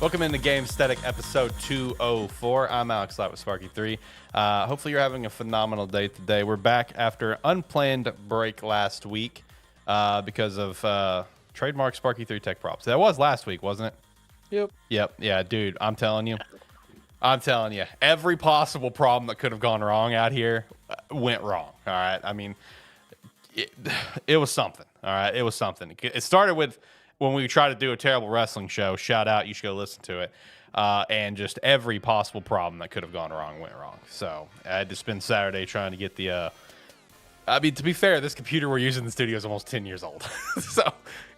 Welcome into Gamesthetic episode 204. I'm Alex Light with Sparky3. Hopefully you're having a phenomenal day today. We're back after unplanned break last week because of trademark Sparky3 tech props. That was last week, wasn't it? Yep. Yeah, dude, I'm telling you. Every possible problem that could have gone wrong out here went wrong. All right. I mean, it was something. All right. It was something. It started with when we tried to do a terrible wrestling show. Shout out. You should go listen to it. And just every possible problem that could have gone wrong went wrong. So I had to spend Saturday trying to get the. I mean, to be fair, this computer we're using in the studio is almost 10 years old. So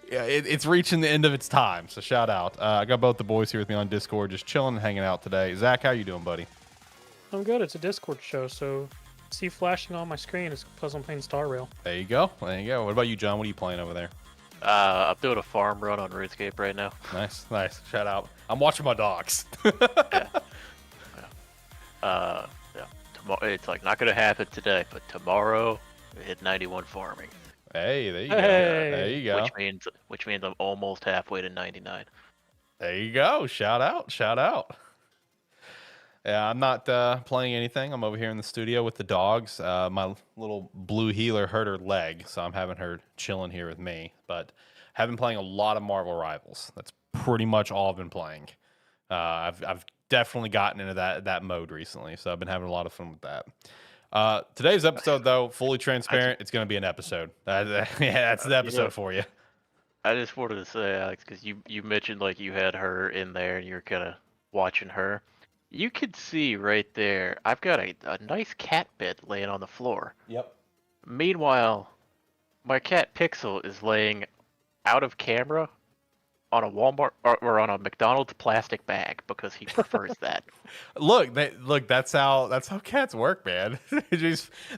yeah, it's reaching the end of its time. So shout out. I got both the boys here with me on Discord, just chilling and hanging out today. Zach, how you doing, buddy? I'm good. It's a Discord show, so see flashing on my screen is because I'm playing Star Rail. There you go. There you go. What about you, John? What are you playing over there? I'm doing a farm run on RuneScape right now. Nice. Shout out. I'm watching my dogs. Yeah. Tomorrow, it's like not gonna happen today, but tomorrow we hit 91 farming. Hey, there you go. Hey. There you go. Which means I'm almost halfway to 99. There you go. Shout out. Yeah, I'm not playing anything. I'm over here in the studio with the dogs. My little blue healer hurt her leg, so I'm having her chilling here with me. But have been playing a lot of Marvel Rivals. That's pretty much all I've been playing. I've definitely gotten into that mode recently, so I've been having a lot of fun with that. Today's episode, though, fully transparent, it's going to be an episode. That's the episode for you. I just wanted to say, Alex, because you mentioned like you had her in there and you're kind of watching her. You could see right there, I've got a nice cat bed laying on the floor. Yep. Meanwhile, my cat Pixel is laying out of camera on a Walmart or on a McDonald's plastic bag because he prefers that. Look, that's how cats work, man.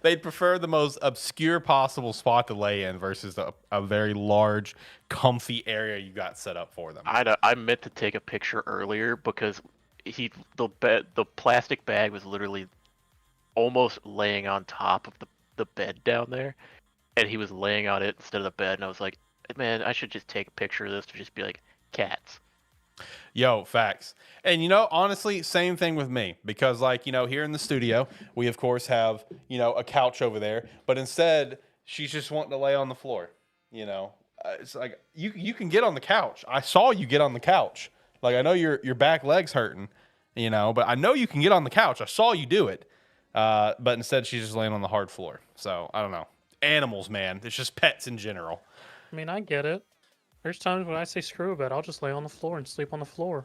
They'd prefer the most obscure possible spot to lay in versus a very large, comfy area you got set up for them. I meant to take a picture earlier because the plastic bag was literally almost laying on top of the bed down there, and he was laying on it instead of the bed, and I was like, man, I should just take a picture of this to just be like, cats. Yo, facts. And honestly, same thing with me, because here in the studio, we of course have, a couch over there, but instead she's just wanting to lay on the floor. It's like you can get on the couch. I saw you get on the couch. Like, I know your back leg's hurting, but I know you can get on the couch. I saw you do it. But instead, she's just laying on the hard floor. So, I don't know. Animals, man. It's just pets in general. I mean, I get it. There's times when I say screw a bed, I'll just lay on the floor and sleep on the floor.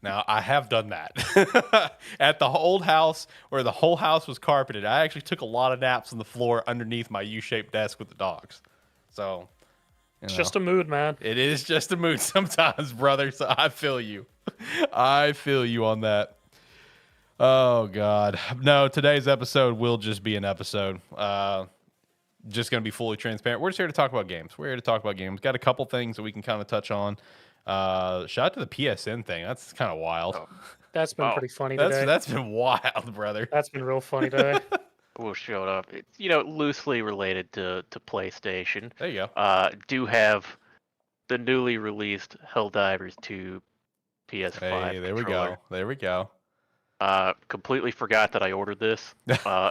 Now, I have done that. At the old house where the whole house was carpeted, I actually took a lot of naps on the floor underneath my U-shaped desk with the dogs. So... It's just a mood, man. It is just a mood sometimes, brother. So I feel you. I feel you on that. Oh, God. No, today's episode will just be an episode. Just going to be fully transparent. We're just here to talk about games. Got a couple things that we can kind of touch on. Shout out to the PSN thing. That's kind of wild. Oh. That's been pretty funny today. That's been wild, brother. That's been real funny today. Will show up. It's loosely related to PlayStation. There you go. Do have the newly released Helldivers 2 PS5. Hey, there we go. Completely forgot that I ordered this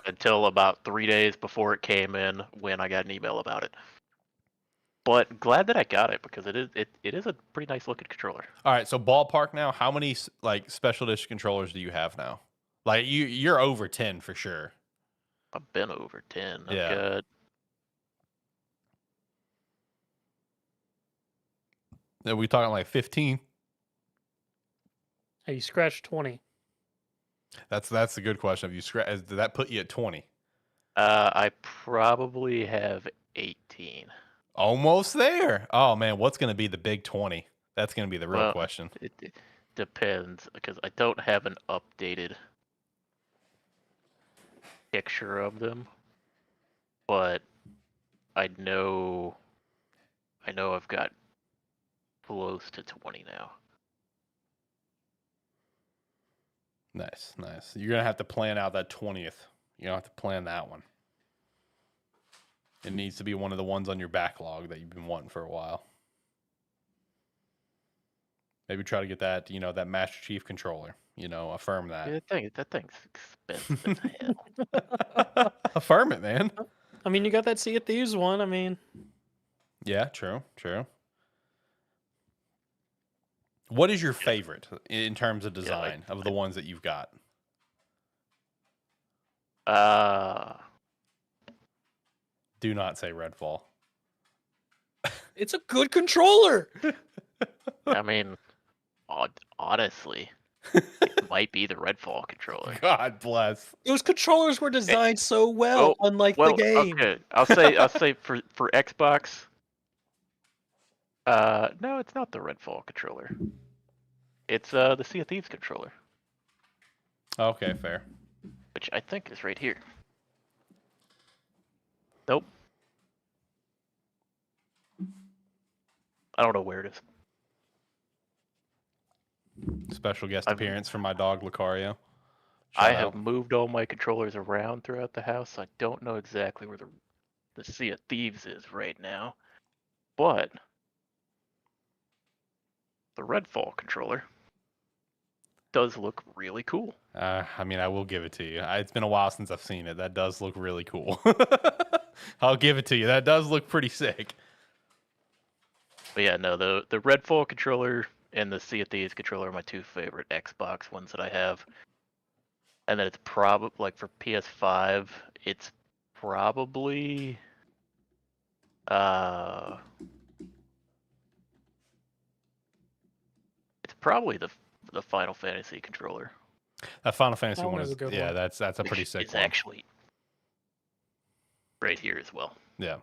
until about 3 days before it came in when I got an email about it. But glad that I got it because it is a pretty nice looking controller. All right, so ballpark now, how many special edition controllers do you have now? Like you're over 10 for sure. I've been over 10. Yeah. Are we talking like 15? Hey, you scratched 20. That's a good question. Have you did that put you at 20? I probably have 18. Almost there. Oh man, what's going to be the big 20? That's going to be the real question. It depends because I don't have an updated picture of them, but I know I've got close to 20 now. Nice. You're gonna have to plan out that 20th. You don't have to plan that one. It needs to be one of the ones on your backlog that you've been wanting for a while. Maybe try to get that, that Master Chief controller. Affirm that. That thing's expensive as hell. Affirm it, man. I mean, you got that Sea of Thieves one. I mean, Yeah, true. What is your favorite in terms of design of the ones that you've got? Do not say Redfall. it's a good controller. I mean, honestly, it might be the Redfall controller. God bless. Those controllers were designed so well, unlike the game. Okay, I'll say for Xbox. No, it's not the Redfall controller. It's the Sea of Thieves controller, Okay, fair. which I think is right here. Nope. I don't know where it is. Special guest appearance from my dog Lucario. I have moved all my controllers around throughout the house. So I don't know exactly where the Sea of Thieves is right now, but the Redfall controller does look really cool. I mean, I will give it to you. It's been a while since I've seen it. That does look really cool. I'll give it to you. That does look pretty sick. But yeah, no, the Redfall controller and the Sea of Thieves controller are my two favorite Xbox ones that I have. And then it's probably, like, for PS5, it's probably it's probably the Final Fantasy controller. That Final Fantasy That one one is is a good yeah, one. that's a pretty Which sick is one. actually right here as well. Yeah.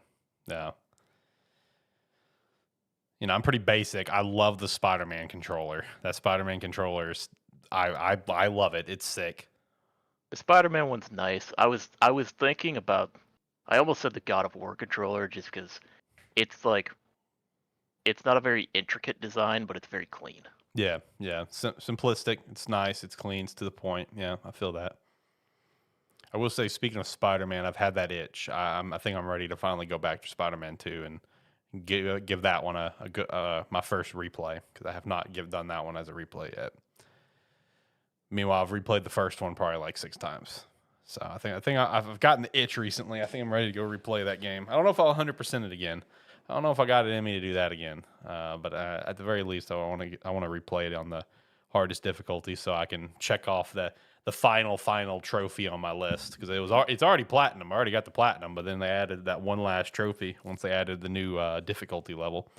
I'm pretty basic. I love the Spider-Man controller. That Spider-Man controller is, I love it. It's sick. The Spider-Man one's nice. I was thinking about. I almost said the God of War controller just because it's like it's not a very intricate design, but it's very clean. Yeah. Simplistic. It's nice. It's clean. It's to the point. Yeah, I feel that. I will say, speaking of Spider-Man, I've had that itch. I think I'm ready to finally go back to Spider-Man 2 and give that one a good my first replay, because I have not done that one as a replay yet. Meanwhile, I've replayed the first one probably like 6 times. So I think I've gotten the itch recently. I think I'm ready to go replay that game. I don't know if I'll 100% it again. I don't know if I got it in me to do that again. But at the very least, I want to replay it on the hardest difficulty so I can check off the final trophy on my list, because it's already platinum. I already got the platinum, but then they added that one last trophy once they added the new difficulty level.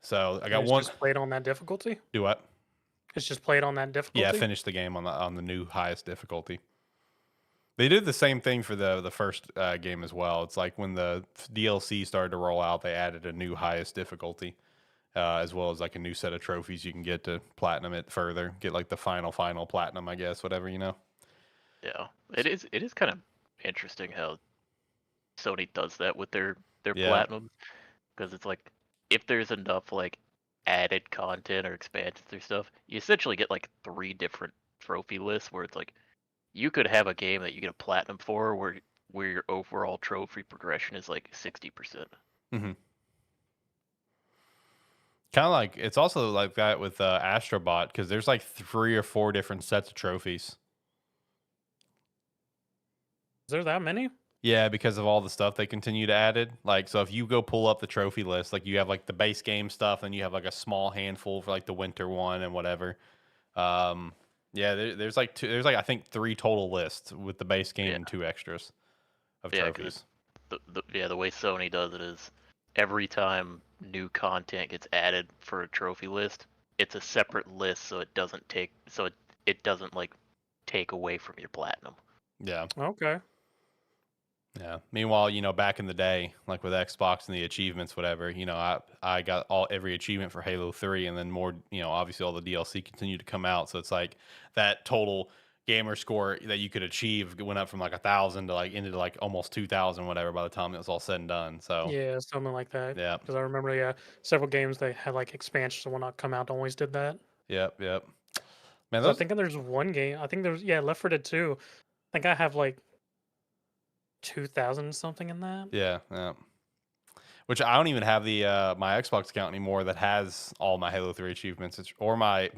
So I got one. Just played on that difficulty. Do what? It's just played on that difficulty. Yeah, I finished the game on the new highest difficulty. They did the same thing for the first game as well. It's like when the DLC started to roll out, they added a new highest difficulty, as well as like a new set of trophies you can get to platinum it further. Get like the final platinum, I guess, whatever, Yeah, it is kind of interesting how Sony does that with their platinum, because it's like if there's enough like added content or expansions or stuff, you essentially get like 3 different trophy lists where it's like you could have a game that you get a platinum for where your overall trophy progression is like 60%. Mm-hmm. Kind of like, it's also like that with Astrobot, because there's like 3 or 4 different sets of trophies. Is there that many? Yeah, because of all the stuff they continue to add. Like, so if you go pull up the trophy list, like you have like the base game stuff, and you have like a small handful for like the winter one and whatever. Yeah, there's like I think 3 total lists with the base game and 2 extras of trophies. The way Sony does it is every time new content gets added for a trophy list, it's a separate list, so it doesn't like take away from your platinum. Yeah. Okay. Yeah. Meanwhile, back in the day, like with Xbox and the achievements, whatever, I got every achievement for Halo 3, and then more, obviously all the DLC continued to come out. So it's like that total gamer score that you could achieve went up from like 1,000 to like into like almost 2,000, whatever, by the time it was all said and done. So Yeah, something like that. yeah. Because I remember, several games they had like expansions and whatnot come out always did that. Yep. Man, I think there's one game. I think there's Left 4 Dead 2. I think I have like 2,000 something in that. Yeah. Which I don't even have the my Xbox account anymore that has all my Halo 3 achievements or my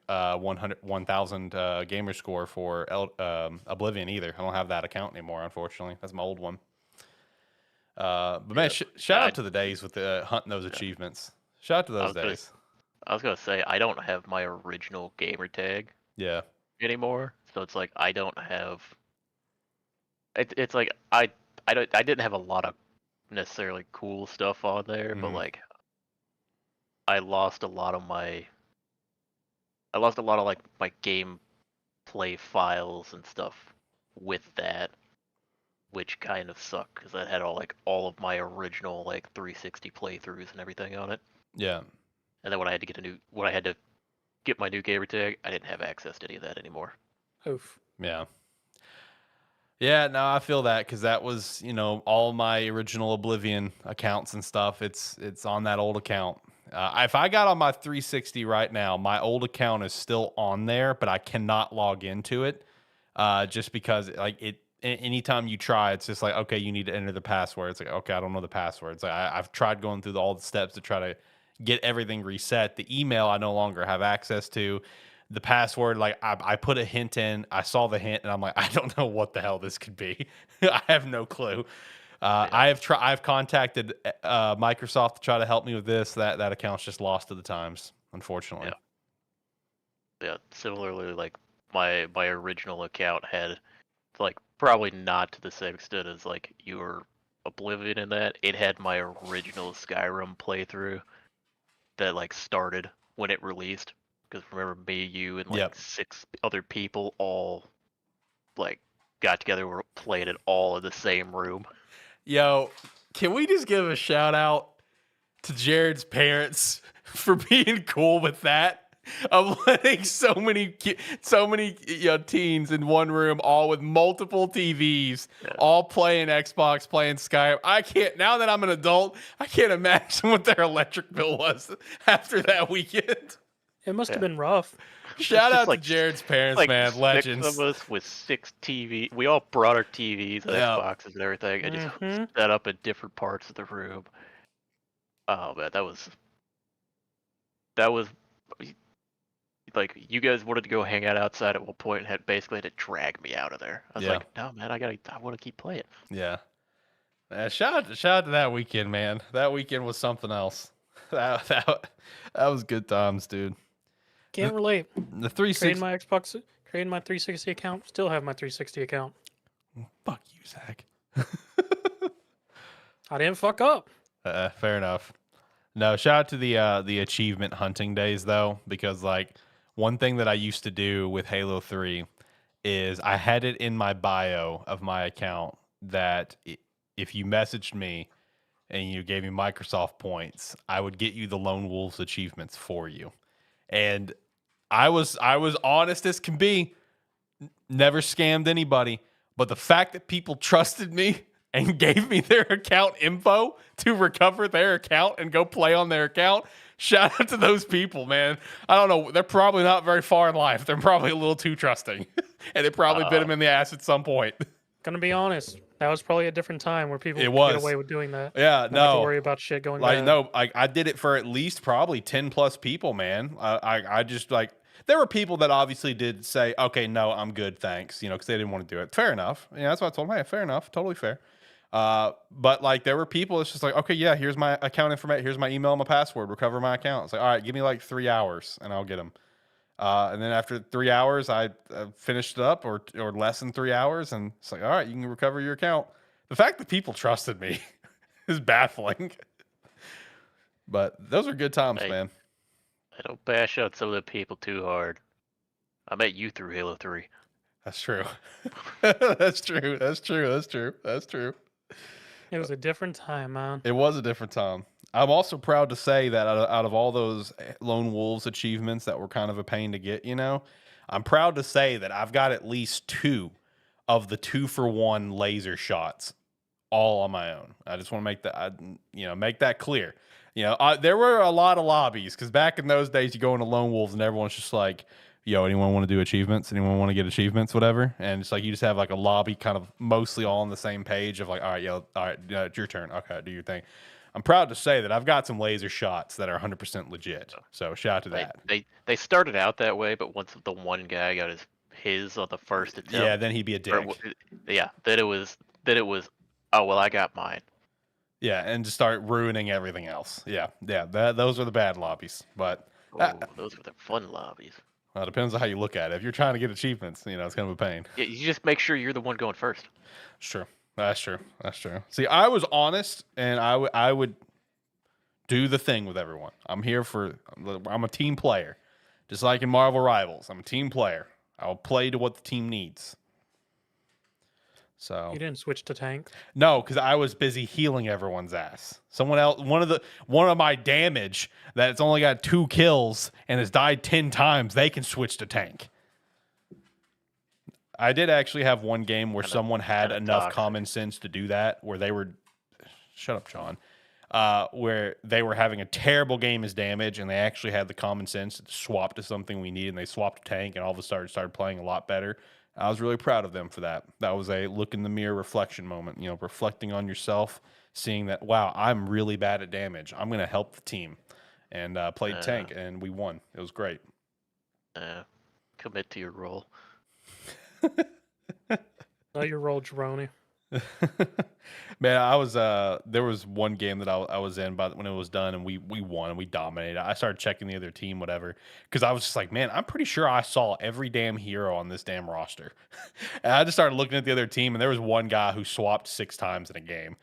1,000 gamer score for Oblivion either. I don't have that account anymore, unfortunately. That's my old one. But man, shout out to the days with hunting those achievements. Shout out to those days. I was gonna say I don't have my original gamer tag Yeah. anymore, so it's like I don't have. It's like I didn't have a lot of necessarily cool stuff on there, but like I lost a lot of like my gameplay files and stuff with that, which kind of sucked because I had all of my original like 360 playthroughs and everything on it. Yeah. And then when I had to get my new gamer tag, I didn't have access to any of that anymore. Oof. Yeah. Yeah, no, I feel that because that was, all my original Oblivion accounts and stuff. It's on that old account. If I got on my 360 right now, my old account is still on there, but I cannot log into it just because anytime you try, it's just like, okay, you need to enter the password. It's like, okay, I don't know the password. It's like I've tried going through all the steps to try to get everything reset. The email I no longer have access to. The password, like I put a hint in, I saw the hint, and I'm like, I don't know what the hell this could be. I have no clue. I've contacted Microsoft to try to help me with this. That account's just lost to the times, unfortunately. Yeah. Similarly, like my original account had like probably not to the same extent as like your Oblivion in that. It had my original Skyrim playthrough that like started when it released. Because remember, me, you, and like 6 other people all like got together, were playing it all in the same room. Yo, can we just give a shout out to Jared's parents for being cool with that? Of letting so many teens in one room, all with multiple TVs, all playing Xbox, playing Skype. I can't, now that I'm an adult, I can't imagine what their electric bill was after that weekend. It must have been rough. Shout out to Jared's parents, man. Legends. 6 of us with 6 TV. We all brought our TVs and Xboxes and everything, and just set up in different parts of the room. Oh man, that was like, you guys wanted to go hang out outside at one point and had to drag me out of there. I was like, no man, I want to keep playing. Yeah. Shout out to that weekend, man. That weekend was something else. That was good times, dude. Can't relate. The 360. Creating my 360 account. Still have my 360 account. Fuck you, Zach. I didn't fuck up. Fair enough. No, shout out to the achievement hunting days though, because like one thing that I used to do with Halo 3 is I had it in my bio of my account that if you messaged me and you gave me Microsoft points, I would get you the Lone Wolves achievements for you. And I was honest as can be, never scammed anybody. But the fact that people trusted me and gave me their account info to recover their account and go play on their account, shout out to those people, man. I don't know. They're probably not very far in life. They're probably a little too trusting. And it probably bit them in the ass at some point. Gonna be honest. That was probably a different time where people could get away with doing that. Yeah, Not have to worry about shit going bad. No, I did it for at least probably 10 plus people, man. I just like, there were people that obviously did say, okay, no, I'm good, thanks, because they didn't want to do it. Fair enough. Yeah, that's what I told them. Hey, fair enough, totally fair. But like, there were people. It's just like, okay, yeah, here's my account information, here's my email, and my password. Recover my account. It's like, all right, give me like 3 hours, and I'll get them. And then after 3 hours, I finished it up, or less than 3 hours, and it's like, all right, you can recover your account. The fact that people trusted me is baffling. But those are good times, man. I don't bash out some of the people too hard. I met you through Halo 3. That's true. That's true. That's true. That's true. That's true. It was a different time, man. It was a different time. I'm also proud to say that out of all those Lone Wolves achievements that were kind of a pain to get, I'm proud to say that I've got at least 2 of the 2-for-1 laser shots all on my own. I just want to make that clear. There were a lot of lobbies because back in those days, you go into Lone Wolves and everyone's just like, yo, anyone want to do achievements? Anyone want to get achievements? Whatever. And it's like you just have like a lobby kind of mostly all on the same page of like, all right, it's your turn. Okay, do your thing. I'm proud to say that I've got some laser shots that are 100% legit. So shout out to that. They started out that way, but once the one guy got his on the first attempt, Yeah, then he'd be a dick. Then it was oh well, I got mine. Yeah, and to start ruining everything else. Yeah. Those are the bad lobbies, but Those were the fun lobbies. well, it depends on how you look at it. If you're trying to get achievements, it's kind of a pain. Yeah, you just make sure you're the one going first. Sure. That's true. See, I was honest, and I would do the thing with everyone. I'm a team player. Just like in Marvel Rivals, I'm a team player. I'll play to what the team needs. So You didn't switch to tank. no, because I was busy healing everyone's ass. Someone else, one of my damage that's only got 2 kills and has died 10 times, they can switch to tank. I did actually have one game where someone had enough common sense to do that, where they were, shut up, John, where they were having a terrible game as damage, and they actually had the common sense to swap to something we needed, and they swapped to tank, and all of a sudden started playing a lot better. I was really proud of them for that. That was a look in the mirror reflection moment, reflecting on yourself, seeing that, wow, I'm really bad at damage. I'm going to help the team. And played tank, and we won. It was great. Commit to your role. Know your role, Jeroni. Man, I was there was one game that I was in, but when it was done and we won and we dominated, I started checking the other team, whatever, because I was just like, man, I'm pretty sure I saw every damn hero on this damn roster. And I just started looking at the other team, and there was one guy who swapped 6 times in a game,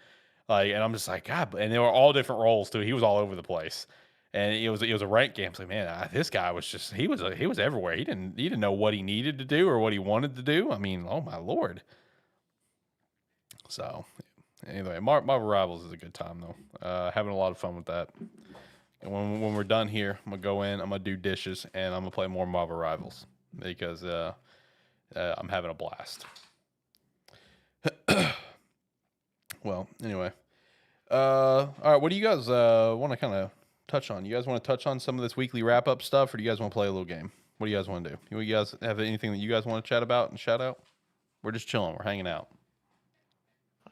and I'm just like, God, and they were all different roles too. He was all over the place. And it was a ranked game. It's like, man, this guy was just he was everywhere. He didn't know what he needed to do or what he wanted to do. I mean, oh my Lord. So anyway, Marvel Rivals is a good time though. Having a lot of fun with that. And when we're done here, I'm gonna go in. I'm gonna do dishes, and I'm gonna play more Marvel Rivals because I'm having a blast. Well, anyway, all right. What do you guys want to kind of touch on? You guys want to touch on some of this weekly wrap up stuff, or do you guys want to play a little game? What do you guys want to do? You guys have anything that you guys want to chat about and shout out? We're just chilling. We're hanging out.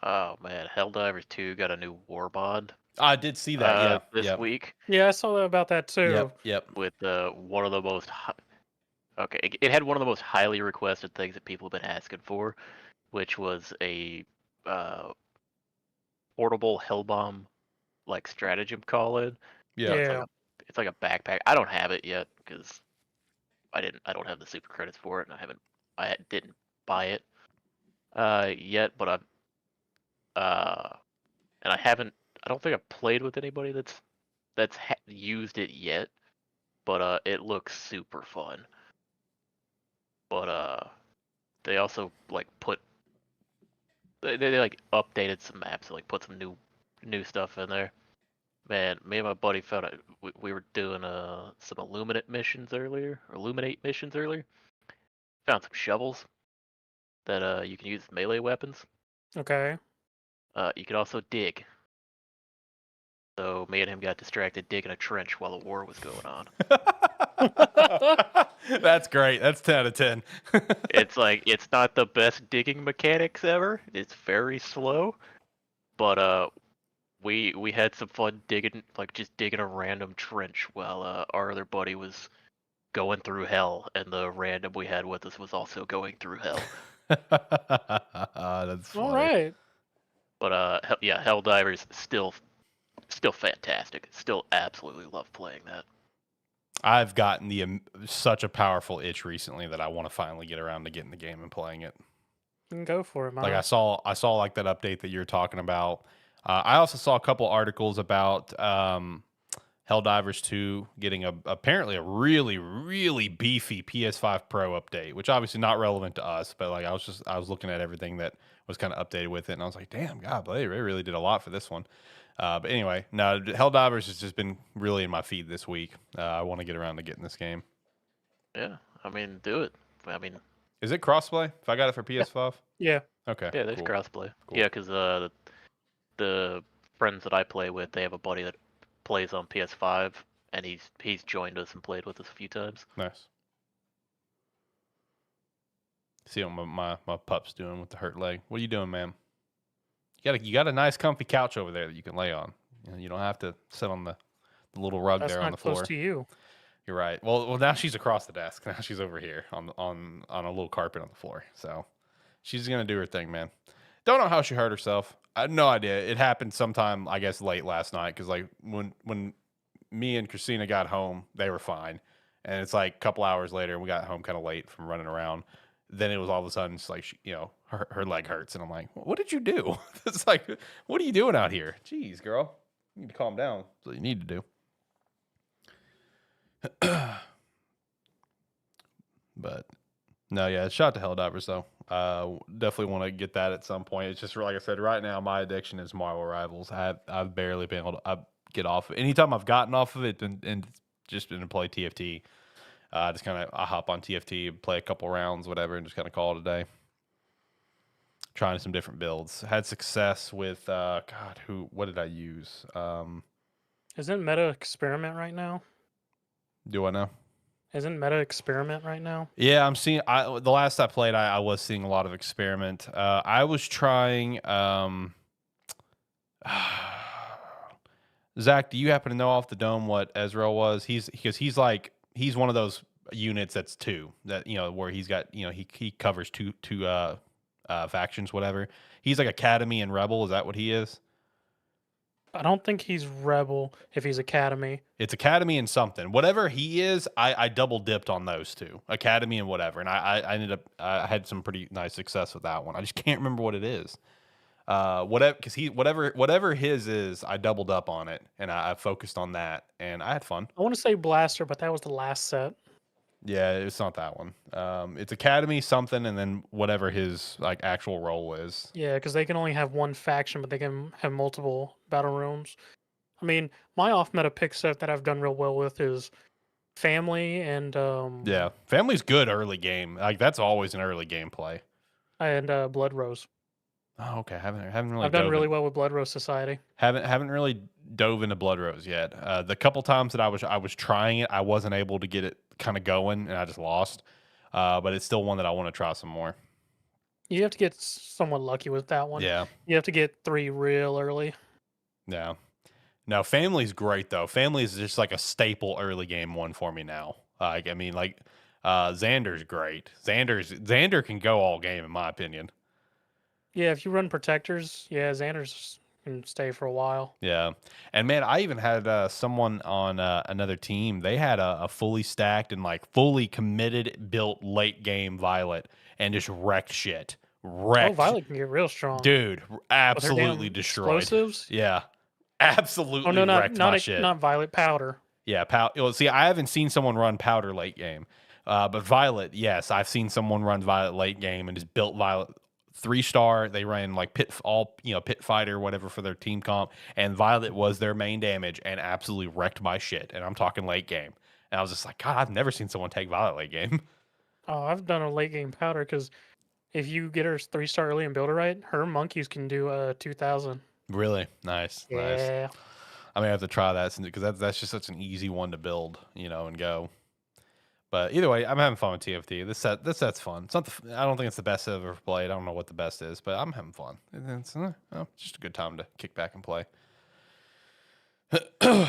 Oh man, Helldivers 2 got a new war bond. I did see that. This week. Yeah, I saw about that too. Yep. With one of the most it had one of the most highly requested things that people have been asking for, which was a portable Hellbomb like stratagem call-in. Yeah. It's like a backpack. I don't have it yet because I don't have the super credits for it, and I didn't buy it yet, but and I don't think I've played with anybody that's used it yet, but it looks super fun. But they also like they like updated some maps, like put some new stuff in there. Man, me and my buddy found out we were doing some illuminate missions earlier. Found some shovels that you can use as melee weapons. Okay. You could also dig. So me and him got distracted digging a trench while a war was going on. That's great. That's 10 out of 10. It's not the best digging mechanics ever. It's very slow, but we had some fun digging a random trench while our other buddy was going through hell, and the random we had with us was also going through hell. That's funny. All right. But Helldivers still fantastic. Still absolutely love playing that. I've gotten such a powerful itch recently that I want to finally get around to getting the game and playing it. You can go for it, man. Like I saw like that update that you're talking about. I also saw a couple articles about Helldivers 2 getting apparently a really, really beefy PS5 Pro update, which obviously not relevant to us, but like I was looking at everything that was kind of updated with it, and I was like, damn, God, they really did a lot for this one. But anyway, no, Helldivers has just been really in my feed this week. I want to get around to getting this game. Yeah, I mean, do it. I mean, is it crossplay? If I got it for PS5? Yeah. Okay. Yeah, there's cool. crossplay. Cool. Yeah, because the friends that I play with, they have a buddy that plays on PS5, and he's joined us and played with us a few times. Nice. See what my pup's doing with the hurt leg. What are you doing, man? You got a nice comfy couch over there that you can lay on. You don't have to sit on the little rug That's there on not the close floor. to you. You're right. Well, now she's across the desk. Now she's over here on a little carpet on the floor. So she's gonna do her thing, man. Don't know how she hurt herself. I had no idea. It happened sometime, I guess, late last night. Because like when me and Christina got home, they were fine, and it's like a couple hours later, and we got home kind of late from running around. Then it was all of a sudden, it's like her leg hurts, and I'm like, what did you do? It's like, what are you doing out here? Jeez, girl, you need to calm down. That's what you need to do. But no, yeah, shout out to Helldivers though. Definitely want to get that at some point. It's just like I said, right now my addiction is Marvel Rivals. I've barely been able to get off. Anytime I've gotten off of it and just been to play TFT, just kind of I hop on TFT, play a couple rounds, whatever, and just kind of call it a day. Trying some different builds. Had success with what did I use? Isn't Meta Experiment right now? Do I know? Isn't Meta Experiment right now? Yeah, I'm seeing. The last I played, I was seeing a lot of experiment. I was trying. Zach, do you happen to know off the dome what Ezra was? He's one of those units that's two that where he's got he covers two factions, whatever. He's like Academy and Rebel. Is that what he is? I don't think he's Rebel if he's Academy. It's Academy and something. Whatever he is, I double dipped on those two, Academy and whatever, and I ended up I had some pretty nice success with that one. I just can't remember what it is. Whatever his is, I doubled up on it and I focused on that, and I had fun. I want to say Blaster, but that was the last set. Yeah, it's not that one. It's Academy something, and then whatever his like actual role is. Yeah, because they can only have one faction, but they can have multiple battle rooms. I mean, my off-meta pick set that I've done real well with is Family and Yeah, Family's good early game. Like that's always an early game play. and Blood Rose. Oh, okay. Haven't really. I've done really well with Blood Rose Society. Haven't really dove into Blood Rose yet. The couple times that I was trying it, I wasn't able to get it kind of going, and I just lost. But it's still one that I want to try some more. You have to get somewhat lucky with that one. Yeah. You have to get 3 real early. Yeah. No, Family's great though. Family is just like a staple early game one for me now. Xander's great. Xander can go all game in my opinion. Yeah, if you run Protectors, yeah, Xander's can stay for a while. Yeah, and man, I even had someone on another team. They had a fully stacked and like fully committed built late game Violet and just wrecked shit. Oh, Violet can get real strong. Dude, With her absolutely damn destroyed. explosives? Yeah, absolutely Oh no, wrecked my shit. not Violet, Powder. Yeah, well, see, I haven't seen someone run Powder late game, but Violet, yes, I've seen someone run Violet late game and just built Violet 3-star. They ran like pit fighter, whatever for their team comp, and Violet was their main damage and absolutely wrecked my shit. And I'm talking late game, and I was just like, God, I've never seen someone take Violet late game. Oh, I've done a late game Powder because if you get her 3-star early and build her right, her monkeys can do 2,000. Really nice, nice. Yeah. I may have to try that because that's just such an easy one to build, and go. But either way, I'm having fun with TFT. This set's fun. It's not I don't think it's the best I've ever played. I don't know what the best is, but I'm having fun. It's just a good time to kick back and play. Do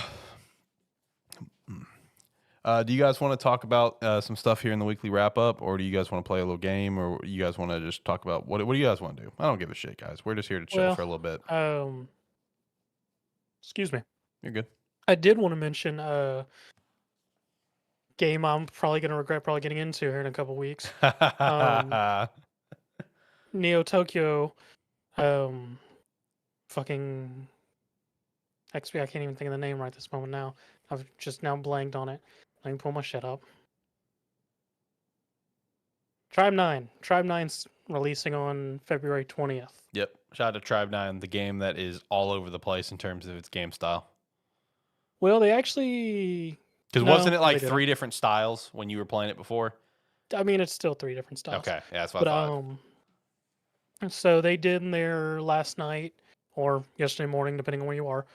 you guys want to talk about some stuff here in the weekly wrap up, or do you guys want to play a little game, or you guys want to just talk about what do you guys want to do? I don't give a shit, guys. We're just here to chill for a little bit. Excuse me. You're good. I did want to mention game I'm probably going to regret getting into here in a couple weeks. Neo Tokyo, fucking XP. I can't even think of the name right this moment now. I've just now blanked on it. Let me pull my shit up. Tribe 9. Tribe 9's releasing on February 20th. Yep. Shout out to Tribe 9, the game that is all over the place in terms of its game style. Well, they actually... Because wasn't it like 3 different styles when you were playing it before? I mean, it's still 3 different styles. Okay, yeah, that's what I thought. So they did in their last night, or yesterday morning, depending on where you are,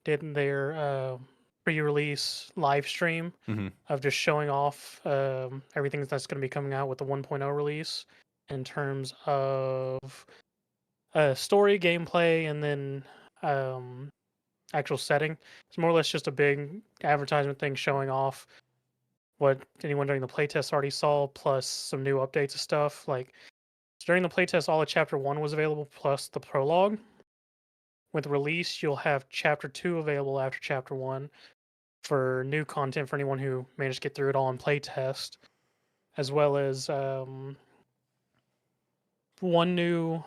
did in their pre-release live stream of just showing off everything that's going to be coming out with the 1.0 release in terms of story, gameplay, and then actual setting. It's more or less just a big advertisement thing showing off what anyone during the playtest already saw, plus some new updates and stuff. Like during the playtest, all of Chapter 1 was available, plus the prologue. With release, you'll have Chapter 2 available after Chapter 1 for new content for anyone who managed to get through it all in playtest, as well as one new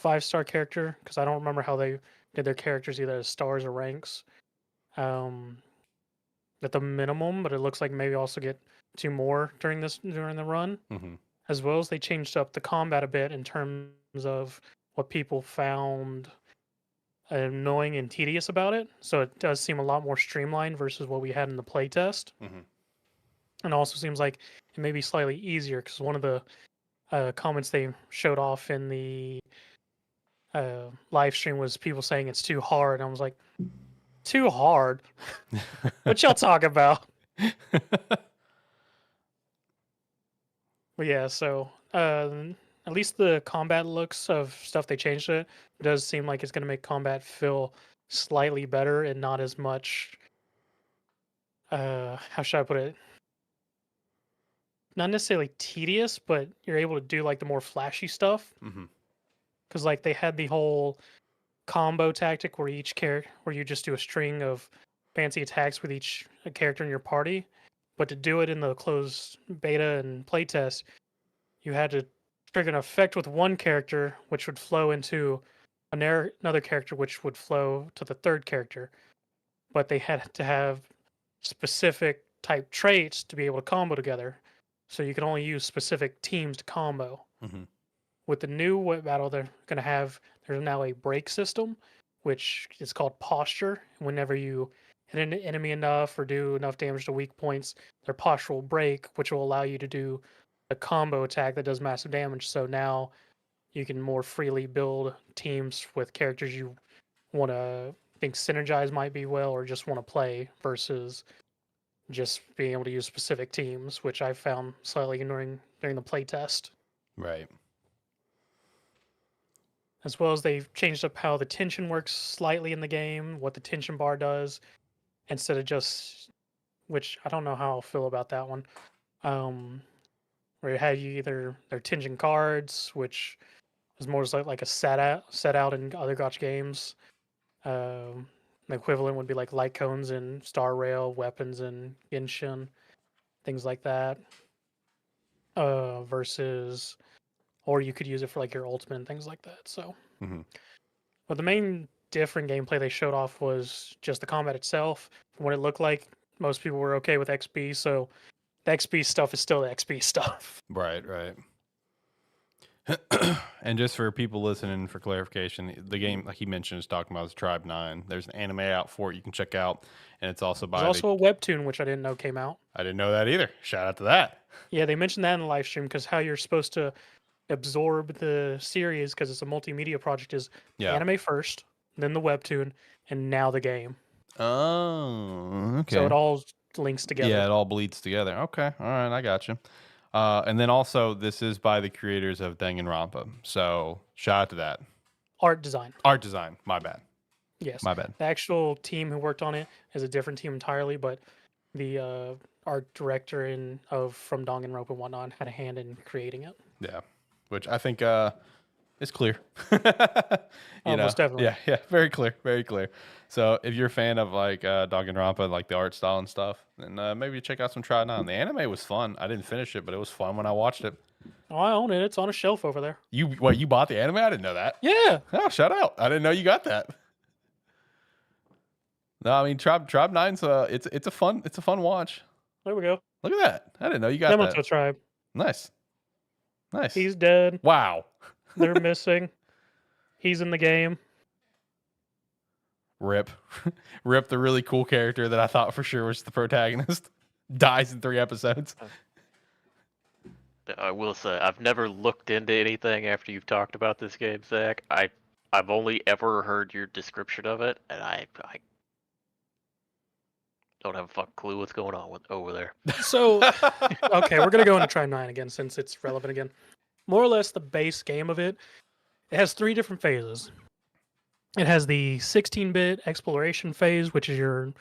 5-star character, because I don't remember how they did their characters either as stars or ranks. At the minimum, but it looks like maybe also get 2 more during the run. Mm-hmm. As well as they changed up the combat a bit in terms of what people found annoying and tedious about it. So it does seem a lot more streamlined versus what we had in the playtest. Mm-hmm. And also seems like it may be slightly easier because one of the comments they showed off in the live stream was people saying it's too hard. And I was like, too hard? What y'all talk about? But yeah, so at least the combat looks of stuff they changed it does seem like it's going to make combat feel slightly better and not as much. How should I put it? Not necessarily tedious, but you're able to do like the more flashy stuff. Because like they had the whole combo tactic where where you just do a string of fancy attacks with each character in your party. But to do it in the closed beta and playtest, you had to trigger an effect with one character, which would flow into another character, which would flow to the third character. But they had to have specific type traits to be able to combo together. So you can only use specific teams to combo. Mm-hmm. With the new battle they're going to have, there's now a break system, which is called posture. Whenever you hit an enemy enough or do enough damage to weak points, their posture will break, which will allow you to do a combo attack that does massive damage. So now you can more freely build teams with characters you want to think synergize might be well or just want to play versus just being able to use specific teams, which I found slightly annoying during the playtest. Right. As well as they've changed up how the tension works slightly in the game, what the tension bar does, instead of just, which I don't know how I'll feel about that one. Where you have either their tension cards, which is more like a set out in other gacha games. The equivalent would be like light cones and Star Rail, weapons and Genshin, things like that. Versus, or you could use it for like your ultimate and things like that. So, but the main different gameplay they showed off was just the combat itself. From what it looked like, most people were okay with XP. So the XP stuff is still the XP stuff. Right. And just for people listening, for clarification, the game, like he mentioned, is talking about is Tribe 9. There's an anime out for it you can check out, and it's also by. There's also a webtoon, which I didn't know came out. I didn't know that either. Shout out to that. Yeah, they mentioned that in the live stream because how you're supposed to absorb the series because it's a multimedia project is anime first, then the webtoon, and now the game. Oh, okay. So it all links together. Yeah, it all bleeds together. Okay, all right, I got you. And then also, this is by the creators of Danganronpa. So shout out to that. Art design. My bad. Yes. My bad. The actual team who worked on it is a different team entirely, but the art director from Danganronpa and whatnot had a hand in creating it. Yeah, which I think is clear. Most definitely. Yeah, very clear. So if you're a fan of like Danganronpa, like the art style and stuff, then maybe check out some Tribe 9. The anime was fun. I didn't finish it, but it was fun when I watched it. Oh, I own it. It's on a shelf over there. You bought the anime? I didn't know that. Yeah. Oh, shout out! I didn't know you got that. No, I mean Tribe 9's it's a fun watch. There we go. Look at that! I didn't know you got that. Yamato Tribe. Nice. He's dead. Wow. They're missing. He's in the game. Rip, the really cool character that I thought for sure was the protagonist, dies in 3 episodes. I will say I've never looked into anything after you've talked about this game, Zach. I've only ever heard your description of it, and I don't have a fucking clue what's going on over there. So, okay, we're gonna go into Tribe 9 again since it's relevant again. More or less, the base game of it has 3 different phases. It has the 16-bit exploration phase, which is your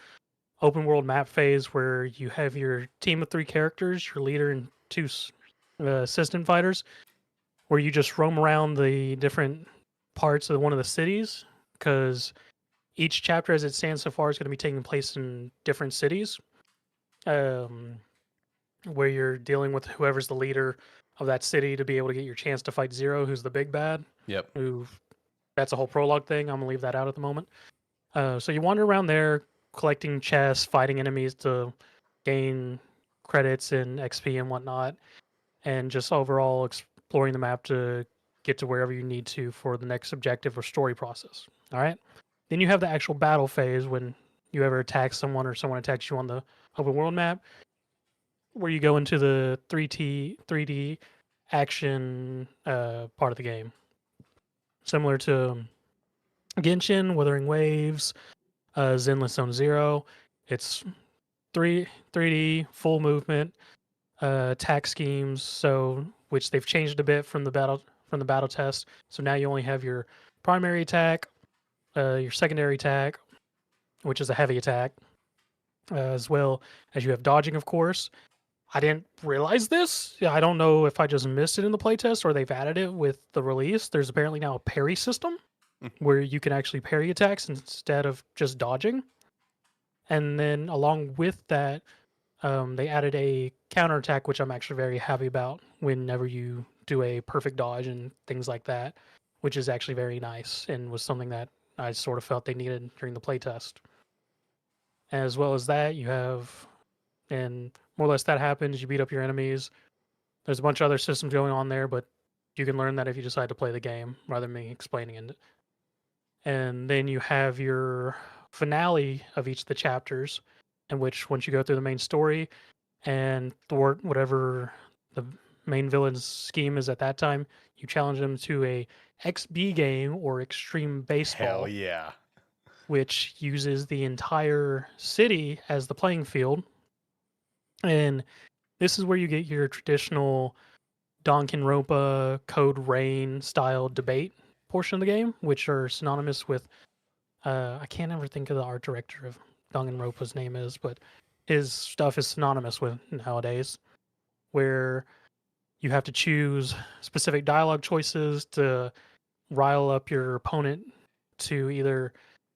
open world map phase where you have your team of 3 characters, your leader and 2 assistant fighters, where you just roam around the different parts of one of the cities, because each chapter as it stands so far is going to be taking place in different cities, where you're dealing with whoever's the leader of that city to be able to get your chance to fight Zero, who's the big bad. Yep. That's a whole prologue thing. I'm going to leave that out at the moment. So you wander around there, collecting chests, fighting enemies to gain credits and XP and whatnot, and just overall exploring the map to get to wherever you need to for the next objective or story process. All right. Then you have the actual battle phase when you ever attack someone or someone attacks you on the open world map, where you go into the 3D action part of the game, similar to Genshin, Wuthering Waves, Zenless Zone Zero. It's 3D full movement attack schemes, so which they've changed a bit from the battle test. So now you only have your primary attack, your secondary attack, which is a heavy attack, as well as you have dodging, of course. I didn't realize this. I don't know if I just missed it in the playtest or they've added it with the release. There's apparently now a parry system where you can actually parry attacks instead of just dodging. And then along with that, they added a counterattack, which I'm actually very happy about whenever you do a perfect dodge and things like that, which is actually very nice and was something that I sort of felt they needed during the playtest. As well as that, you have, and more or less that happens, you beat up your enemies. There's a bunch of other systems going on there, but you can learn that if you decide to play the game rather than me explaining it. And then you have your finale of each of the chapters, in which once you go through the main story and thwart whatever the main villain's scheme is at that time, you challenge them to a XB game or Extreme Baseball. Hell yeah. Which uses the entire city as the playing field. And this is where you get your traditional Danganronpa Code Rain style debate portion of the game, which are synonymous with I can't ever think of the art director of Danganronpa's name is, but his stuff is synonymous with nowadays, where you have to choose specific dialogue choices to rile up your opponent to either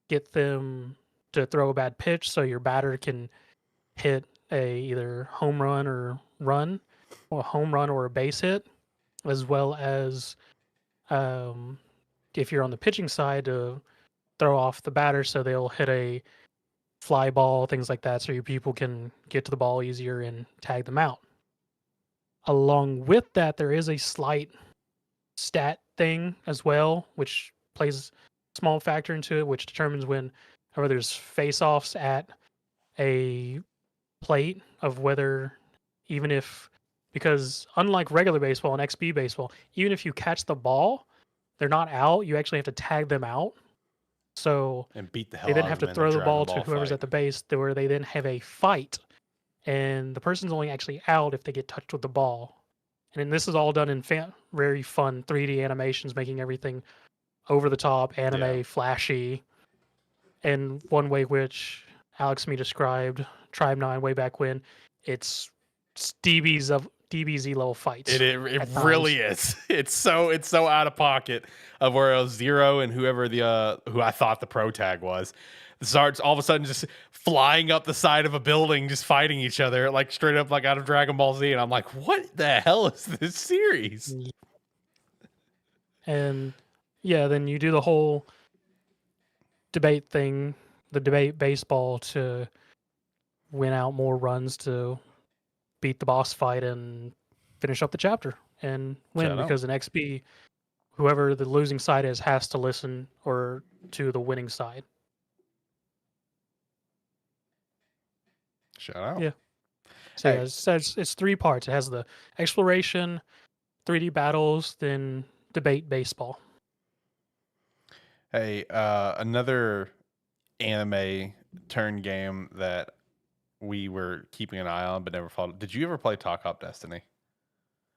get them to throw a bad pitch so your batter can hit a either home run or run, or a home run or a base hit, as well as if you're on the pitching side to throw off the batter so they'll hit a fly ball, things like that, so your people can get to the ball easier and tag them out. Along with that, there is a slight stat thing as well, which plays a small factor into it, which determines when or there's face-offs at a plate of whether, even if, because unlike regular baseball and XB baseball, even if you catch the ball, they're not out. You actually have to tag them out. So And beat the hell they then out have of them to in throw a the ball Dragon to whoever's fight. at the base, where they then have a fight, and the person's only actually out if they get touched with the ball. And this is all done in very fun 3D animations, making everything over the top, anime, flashy. And one way which Alex me described Tribe 9 way back when, it's DBZ level fights. It really is. It's so out of pocket of where it was Zero and whoever who I thought the pro tag was starts all of a sudden just flying up the side of a building, just fighting each other like straight up like out of Dragon Ball Z, and I'm like, what the hell is this series? And yeah, then you do the whole debate thing, the debate baseball to win out more runs to beat the boss fight and finish up the chapter and win, Shout out. because in XP, whoever the losing side is has to listen or to the winning side. Shout out. Yeah. So Hey. yeah, it's 3 parts. It has the exploration, 3D battles, then debate baseball. Hey, another anime turn game that we were keeping an eye on but never followed. Did you ever play Talk Hop Destiny?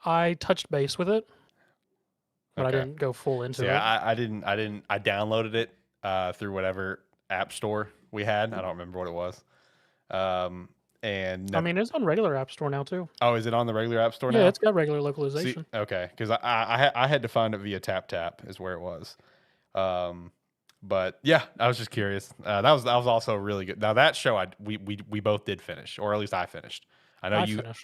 I touched base with it, but Okay. I didn't go full into So it. yeah, I didn't. I downloaded it. through whatever app store we had. I don't remember what it was. And I mean, it's on regular App Store now too. oh, is it on the regular app store now? Yeah, it's got regular See, localization. okay, because I had to find it via Tap is where it was. But yeah, I was just curious. That was also really good. Now that show we both did finish, or at least I finished. I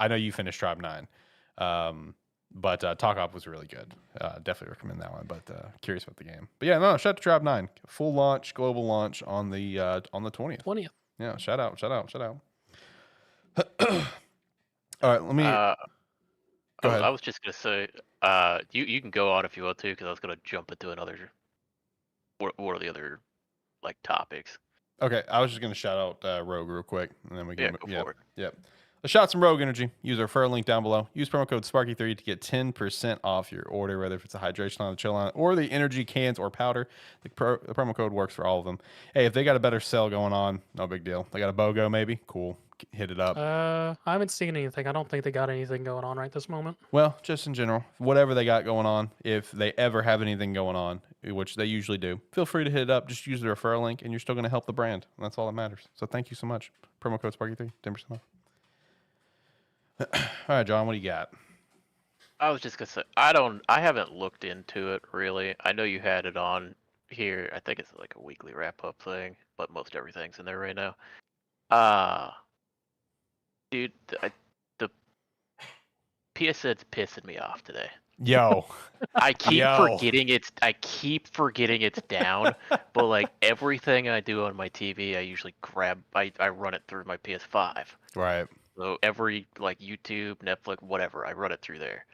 know you finished Tribe 9. But Talk Op was really good. Definitely recommend that one. But curious about the game. But yeah, no, shout out to Tribe 9. Full launch, global launch on the 20th. 20th. Yeah, shout out. All right, let me go ahead. I was just gonna say, you can go on if you want to, because I was gonna jump into another. What are the other like topics? Okay, I was just gonna shout out Rogue real quick, and then we can go for it. Yep. Let's shout out some Rogue Energy. Use our referral link down below. Use promo code Sparky3 to get 10% off your order, whether if it's a hydration line, a chill line, or the energy cans or powder. The promo code works for all of them. Hey, if they got a better sale going on, no big deal. They got a BOGO maybe, cool. Hit it up. I haven't seen anything. I don't think they got anything going on right this moment. Well, just in general, whatever they got going on, if they ever have anything going on, which they usually do, feel free to hit it up. Just use the referral link, and you're still going to help the brand. And that's all that matters. So thank you so much. Promo code Sparky3, 10% off. All right, John, what do you got? I was just gonna say, I haven't looked into it really. I know you had it on here. I think it's like a weekly wrap up thing, but most everything's in there right now. Dude, the PSN's pissing me off today. Yo, I keep forgetting it's down, but like everything I do on my TV, I usually I run it through my PS5. Right. So every like YouTube, Netflix, whatever, I run it through there.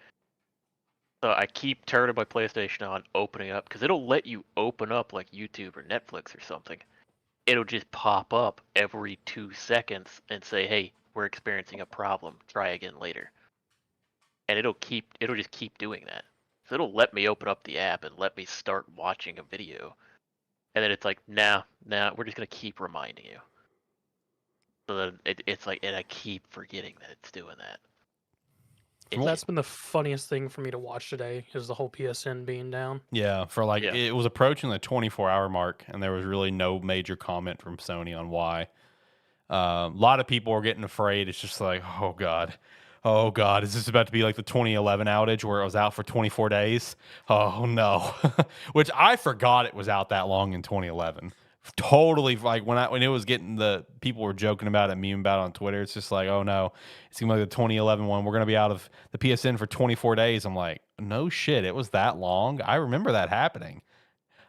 So I keep turning my PlayStation on, opening up, because it'll let you open up like YouTube or Netflix or something. It'll just pop up every 2 seconds and say, "Hey, we're experiencing a problem. Try again later." And it'll just keep doing that. So it'll let me open up the app and let me start watching a video. And then it's like, nah, we're just gonna keep reminding you. So then it's like, and I keep forgetting that it's doing that. That's been the funniest thing for me to watch today, is the whole PSN being down. Yeah, it was approaching the 24-hour mark, and there was really no major comment from Sony on why. A lot of people were getting afraid. It's just like, oh God, is this about to be like the 2011 outage where it was out for 24 days? Oh no, which I forgot it was out that long in 2011. Totally, like when it was getting, the people were joking about it, memeing about it on Twitter. It's just like, oh no, it seemed like the 2011 one. We're gonna be out of the PSN for 24 days. I'm like, no shit, it was that long. I remember that happening.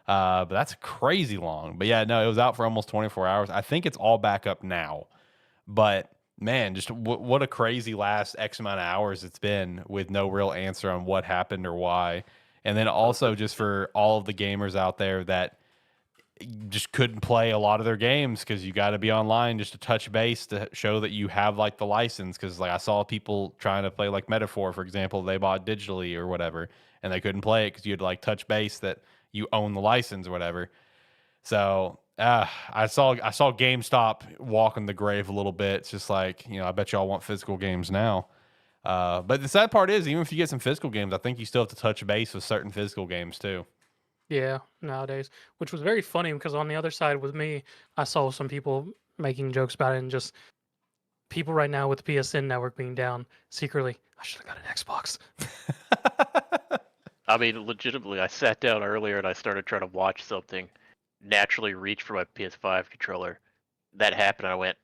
But that's crazy long. But yeah, no, it was out for almost 24 hours. I think it's all back up now. But man, just what a crazy last X amount of hours it's been, with no real answer on what happened or why. And then also just for all of the gamers out there that just couldn't play a lot of their games because you got to be online just to touch base to show that you have like the license. Because like I saw people trying to play like Metaphor, for example, they bought digitally or whatever, and they couldn't play it because you had to like touch base that you own the license or whatever. So I saw GameStop walking the grave a little bit. It's just like, I bet y'all want physical games now. But the sad part is, even if you get some physical games, I think you still have to touch base with certain physical games too. Yeah, nowadays, which was very funny because on the other side with me, I saw some people making jokes about it, and just people right now with the PSN network being down, secretly, I should have got an Xbox. I mean, legitimately, I sat down earlier and I started trying to watch something, naturally reached for my PS5 controller. That happened, and I went,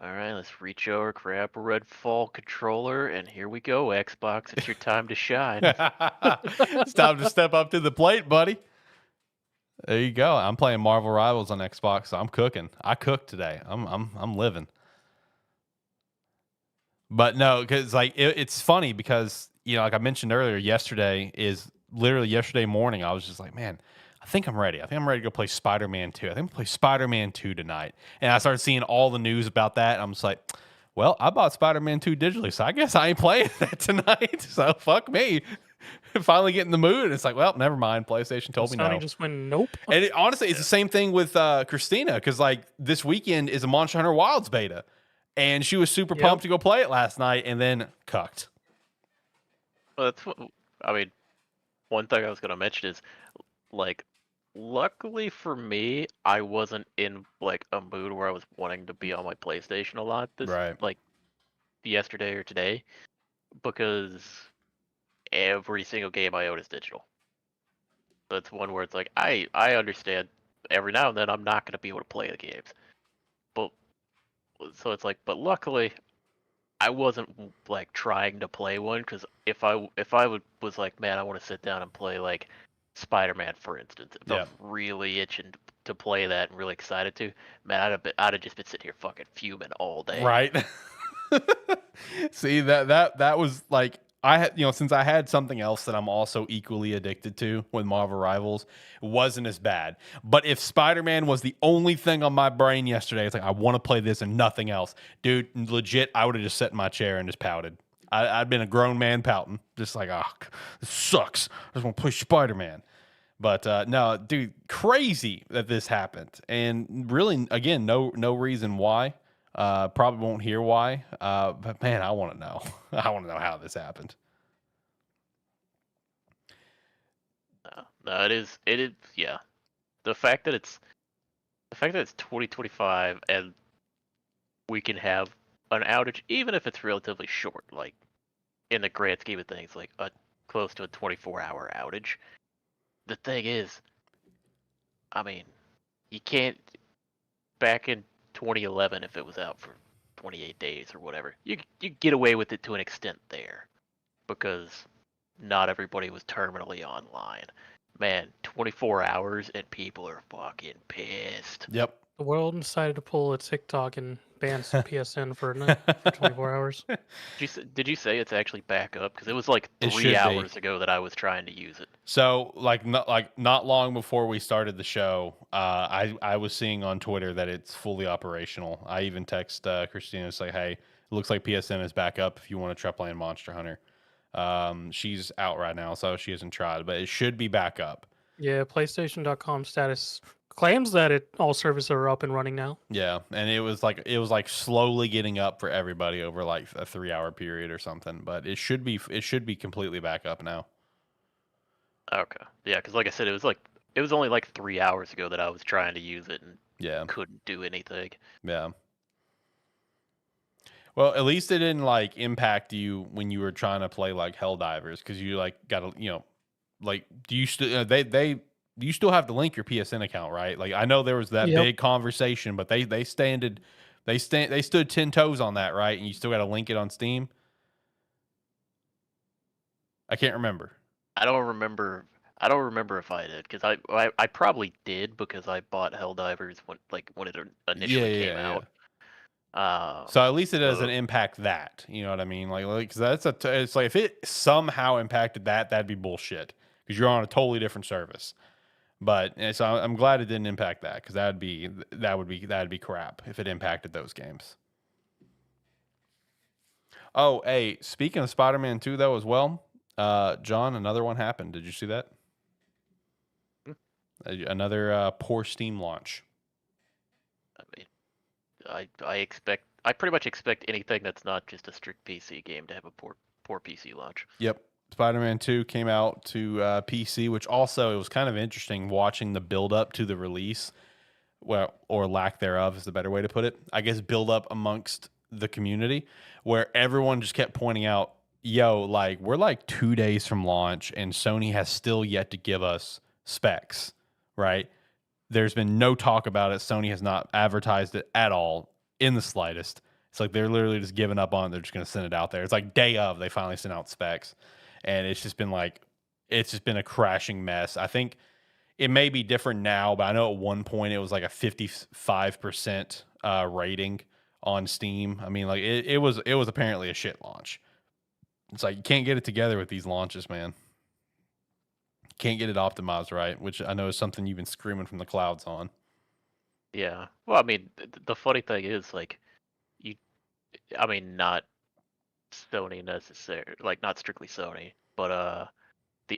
all right, let's reach over, grab a Redfall controller, and here we go, Xbox. It's your time to shine. It's time to step up to the plate, buddy. There you go. I'm playing Marvel Rivals on Xbox, so I'm cooking. I cooked today. I'm living. But no, because like it's funny because like I mentioned earlier, yesterday morning, I was just like, man, I think I'm ready. I think I'm ready to go play Spider-Man 2. I think I'm going to play Spider-Man 2 tonight. And I started seeing all the news about that. And I'm just like, well, I bought Spider-Man 2 digitally, so I guess I ain't playing that tonight. So fuck me. Finally get in the mood. And it's like, well, never mind. PlayStation told me no. Sony just went, nope. And honestly, it's the same thing with Christina, because like this weekend is a Monster Hunter Wilds beta. And she was super pumped to go play it last night and then cucked. Well, one thing I was going to mention is, like, luckily for me, I wasn't in like a mood where I was wanting to be on my PlayStation a lot Right. like yesterday or today, because every single game I own is digital. That's one where it's like I understand every now and then I'm not going to be able to play the games, but so it's like, but luckily I wasn't like trying to play one, because if I was like, man, I want to sit down and play like Spider-Man, for instance, if I Yeah. was really itching to play that and really excited to, man, I'd have just been sitting here fucking fuming all day. Right. See, that was like, I had, since I had something else that I'm also equally addicted to with Marvel Rivals, it wasn't as bad. But if Spider-Man was the only thing on my brain yesterday, it's like I want to play this and nothing else. Dude, legit, I would have just sat in my chair and just pouted. I'd been a grown man pouting, just like, oh, this sucks. I just want to play Spider-Man. But no, dude, crazy that this happened, and really, again, no reason why. Probably won't hear why. But man, I want to know. I want to know how this happened. No, it is, yeah. The fact that it's 2025 and we can have an outage, even if it's relatively short, like in the grand scheme of things, like a close to a 24-hour outage. The thing is, I mean, you can't. Back in 2011, if it was out for 28 days or whatever, you get away with it to an extent there, because not everybody was terminally online. Man, 24 hours and people are fucking pissed. Yep. The world decided to pull a TikTok and ban PSN for a night for 24 hours. Did you say it's actually back up? Because it was like It 3 should be. hours ago that I was trying to use it. So, not long before we started the show, I was seeing on Twitter that it's fully operational. I even text Christina to say, "Hey, it looks like PSN is back up. If you want to try playing Monster Hunter." She's out right now, so she hasn't tried, but it should be back up. Yeah, PlayStation.com status claims that all services are up and running now. Yeah, and it was like slowly getting up for everybody over like a 3 hour period or something, but it should be completely back up now. Okay, yeah, because like I said, it was only like 3 hours ago that I was trying to use it and Yeah, couldn't do anything. yeah. Well, at least it didn't like impact you when you were trying to play like Helldivers, because you like got to like, do you still do you still have to link your PSN account, right? Like, I know there was that Yep. big conversation, but they stood 10 toes on that, right? And you still got to link it on Steam. I can't remember. I don't remember if I did, because I probably did, because I bought Helldivers when it initially came Yeah. out. So at least it doesn't So impact that. You know what I mean? Like, because it's like if it somehow impacted that, that'd be bullshit, because you're on a totally different service. But so I'm glad it didn't impact that, because that'd be crap if it impacted those games. Oh, hey, speaking of Spider-Man 2 though as well, John, another one happened. Did you see that? Another poor Steam launch. I mean, I pretty much expect anything that's not just a strict PC game to have a poor PC launch. Yep. Spider-Man 2 came out to PC, which also, it was kind of interesting watching the build up to the release, well, or lack thereof is the better way to put it. I guess build up amongst the community, where everyone just kept pointing out, yo, like, we're like 2 days from launch and Sony has still yet to give us specs, right? There's been no talk about it. Sony has not advertised it at all in the slightest. It's like they're literally just giving up on it. They're just going to send it out there. It's like day of, they finally sent out specs. And it's just been a crashing mess. I think it may be different now, but I know at one point it was like a 55% rating on Steam. I mean, like it was apparently a shit launch. It's like you can't get it together with these launches, man. Can't get it optimized right, which I know is something you've been screaming from the clouds on. Yeah. Well, I mean, the funny thing is, like, I mean, not Sony necessarily, like, not strictly Sony, but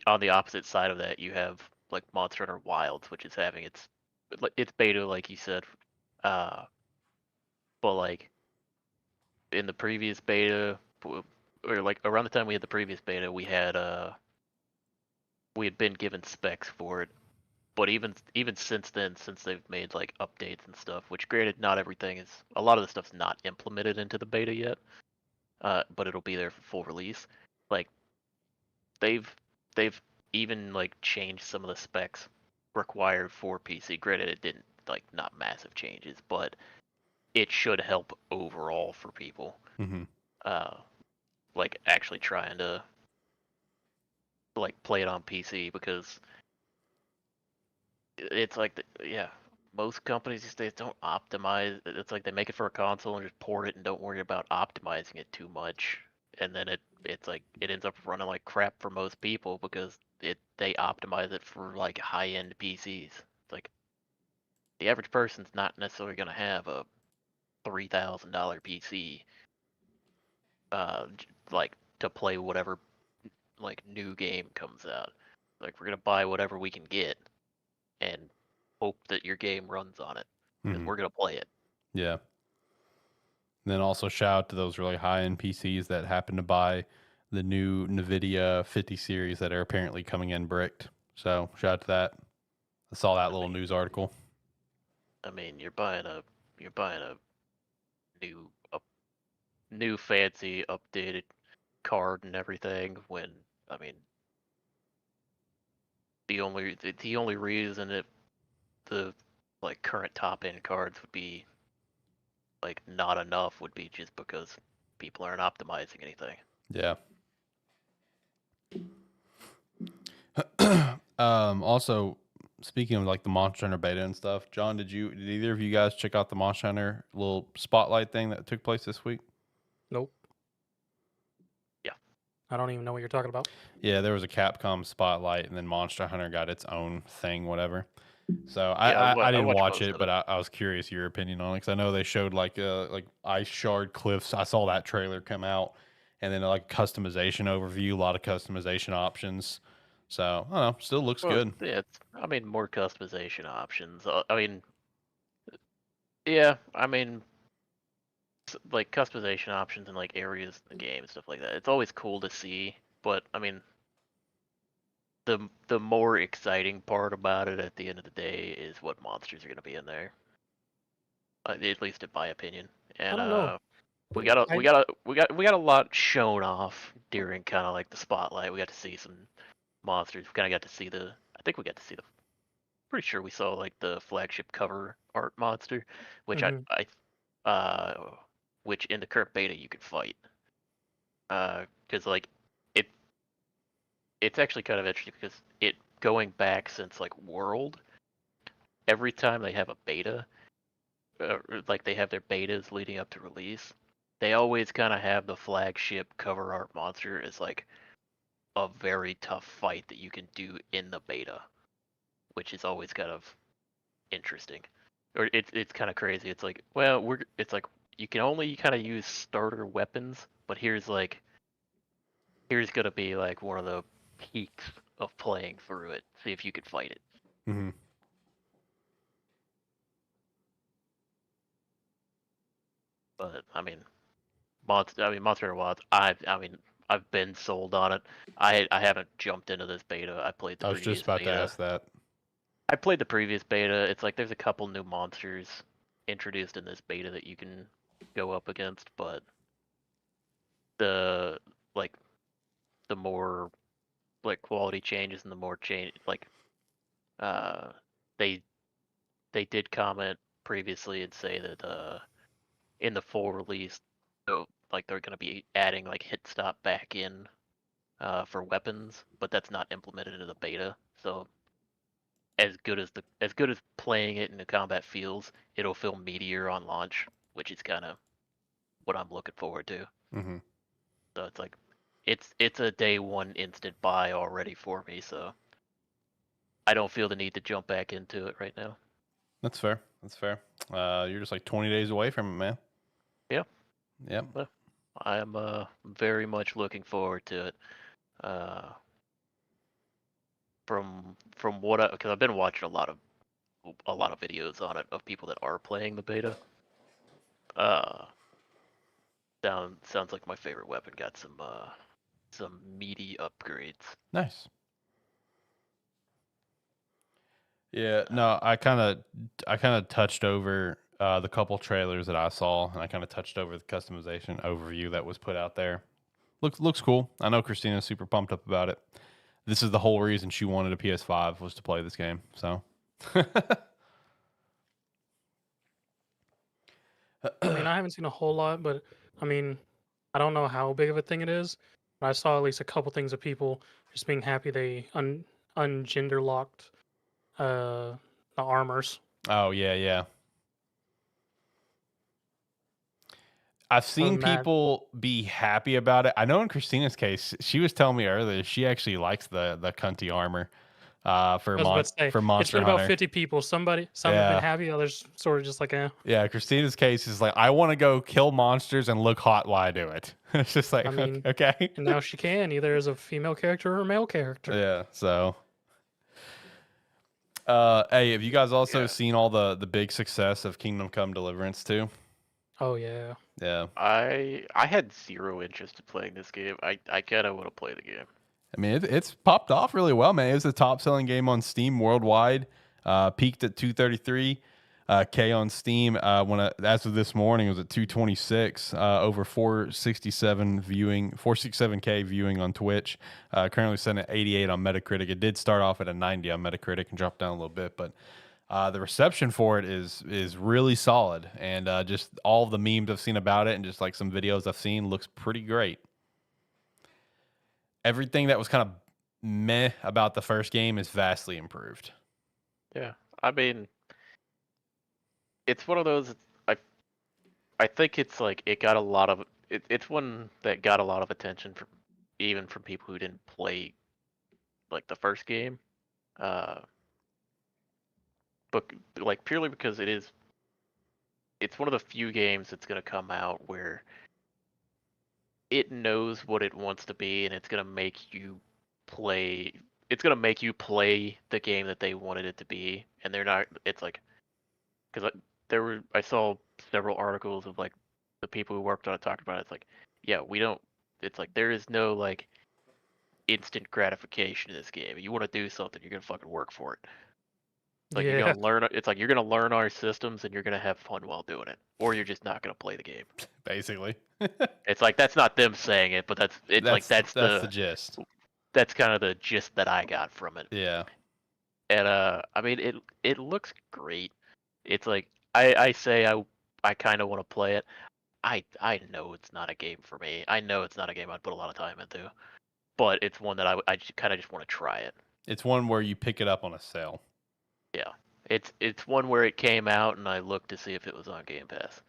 on the opposite side of that, you have like Monster Hunter Wilds, which is having its beta, like you said, uh, but like in the previous beta, or like around the time we had the previous beta, we had been given specs for it, but even since then, since they've made like updates and stuff, which granted, not everything is, a lot of the stuff's not implemented into the beta yet, but it'll be there for full release. Like they've they've even like changed some of the specs required for PC. Granted, it didn't like not massive changes, but it should help overall for people. Mm-hmm. Like actually trying to like play it on PC because it's like most companies these days don't optimize. It's like they make it for a console and just port it and don't worry about optimizing it too much, and then it's like it ends up running like crap for most people because they optimize it for like high end PCs. It's like the average person's not necessarily gonna have a $3,000 PC, like to play whatever like new game comes out. Like we're gonna buy whatever we can get and hope that your game runs on it because Mm-hmm. we're gonna play it. Yeah. And then also shout out to those really high end PCs that happen to buy the new NVIDIA 50 series that are apparently coming in bricked. So shout out to that. I saw that little news article. I mean, you're buying a new a new fancy updated card and everything when I mean the only reason the like current top end cards would be like not enough would be just because people aren't optimizing anything. Yeah. Also, speaking of like the Monster Hunter beta and stuff, John, did either of you guys check out the Monster Hunter little spotlight thing that took place this week? Nope. Yeah. I don't even know what you're talking about. Yeah, there was a Capcom spotlight, and then Monster Hunter got its own thing, whatever. So Yeah, I I didn't watched watch most it, of but I was curious your opinion on it because I know they showed like ice shard cliffs. I saw that trailer come out, and then like customization overview, a lot of customization options. So I don't know, still looks Well, good. yeah, I mean, more customization options. I mean, yeah, I mean, like customization options and like areas in the game and stuff like that. It's always cool to see, but I mean, the more exciting part about it at the end of the day is what monsters are going to be in there. At least in my opinion. I And don't know. we got a lot shown off during kind of like the spotlight. We got to see some monsters. We kind of got to see I think we got to see pretty sure we saw like the flagship cover art monster, which Mm-hmm. which in the current beta you can fight. Because like it it's actually kind of interesting because it going back since like World, every time they have a beta, like they have their betas leading up to release, they always kind of have the flagship cover art monster as like a very tough fight that you can do in the beta, which is always kind of interesting. Or it's kind of crazy. It's like, well, it's like you can only kind of use starter weapons, but here's gonna be like one of the peaks of playing through it. See if you could fight it. Mm-hmm. But I mean, Monster Hunter Wilds. I mean, I've been sold on it. I haven't jumped into this beta. I played the I was just previous about to beta. ask that. I played the previous beta. It's like there's a couple new monsters introduced in this beta that you can go up against, but the like the more like quality changes and the more change like uh they they did comment previously and say that in the full release, so like they're gonna be adding like hit stop back in for weapons, but that's not implemented into the beta. So as good as playing it in the combat feels, it'll feel meatier on launch, which is kind of what I'm looking forward to. Mm-hmm. So it's like it's a day one instant buy already for me, so I don't feel the need to jump back into it right now. That's fair. That's fair. You're just like 20 days away from it, man. Yeah. Yep. Well, I am very much looking forward to it. Uh, from what because I've been watching a lot of videos on it of people that are playing the beta. Uh, sounds like my favorite weapon got some meaty upgrades. Nice. Yeah, no, I kind of touched over the couple trailers that I saw, and I kind of touched over the customization overview that was put out there. Looks cool. I know Christina's super pumped up about it. This is the whole reason she wanted a PS5 was to play this game. So, I mean, I haven't seen a whole lot, but I mean, I don't know how big of a thing it is. But I saw at least a couple things of people just being happy they ungender locked the armors. oh yeah, yeah. I've Other seen than that, people be happy about it. I know in Christina's case, she was telling me earlier she actually likes the cunty armor I was about to say for it's Monster been about Hunter. 50 people. Some have been Yeah. happy, others sort of just like, eh. Yeah, Christina's case is like, I want to go kill monsters and look hot while I do it. It's just like, I mean, okay. and now she can either as a female character or a male character. Yeah, so. Hey, have you guys also Yeah. seen all the big success of Kingdom Come Deliverance too? Oh yeah. Yeah. I had zero interest in playing this game. I kind of want to play the game. I mean, it's popped off really well, man. It was the top selling game on Steam worldwide. Peaked at 233 K on Steam. As of this morning, it was at 226. Over 467K viewing on Twitch. Currently sitting at 88 on Metacritic. It did start off at a 90 on Metacritic and dropped down a little bit, but the reception for it is really solid. And just all of the memes I've seen about it, and just like some videos I've seen, looks pretty great. Everything that was kind of meh about the first game is vastly improved. Yeah, I mean, it's one of those. I think it's like it got a lot of. It's one that got a lot of attention from even from people who didn't play like the first game, but like purely because it's one of the few games that's gonna come out where it knows what it wants to be, and it's gonna make you play. It's gonna make you play the game that they wanted it to be, and they're not. It's like because I saw several articles of like the people who worked on it talked about it. It's like, yeah, we don't. It's like there is no like instant gratification in this game. You want to do something, you're gonna fucking work for it. Like you're Yeah. gonna learn. It's like you're gonna learn our systems, and you're gonna have fun while doing it, or you're just not gonna play the game. Basically. It's like that's not them saying it, but that's that's the the gist. that's kind of the gist that I got from it. Yeah. And I mean it looks great. It's like I say I kind of want to play it. I know it's not a game for me. I know it's not a game I'd put a lot of time into, but it's one that I kind of just want to try it. It's one where you pick it up on a sale. Yeah, it's one where it came out and I looked to see if it was on Game Pass.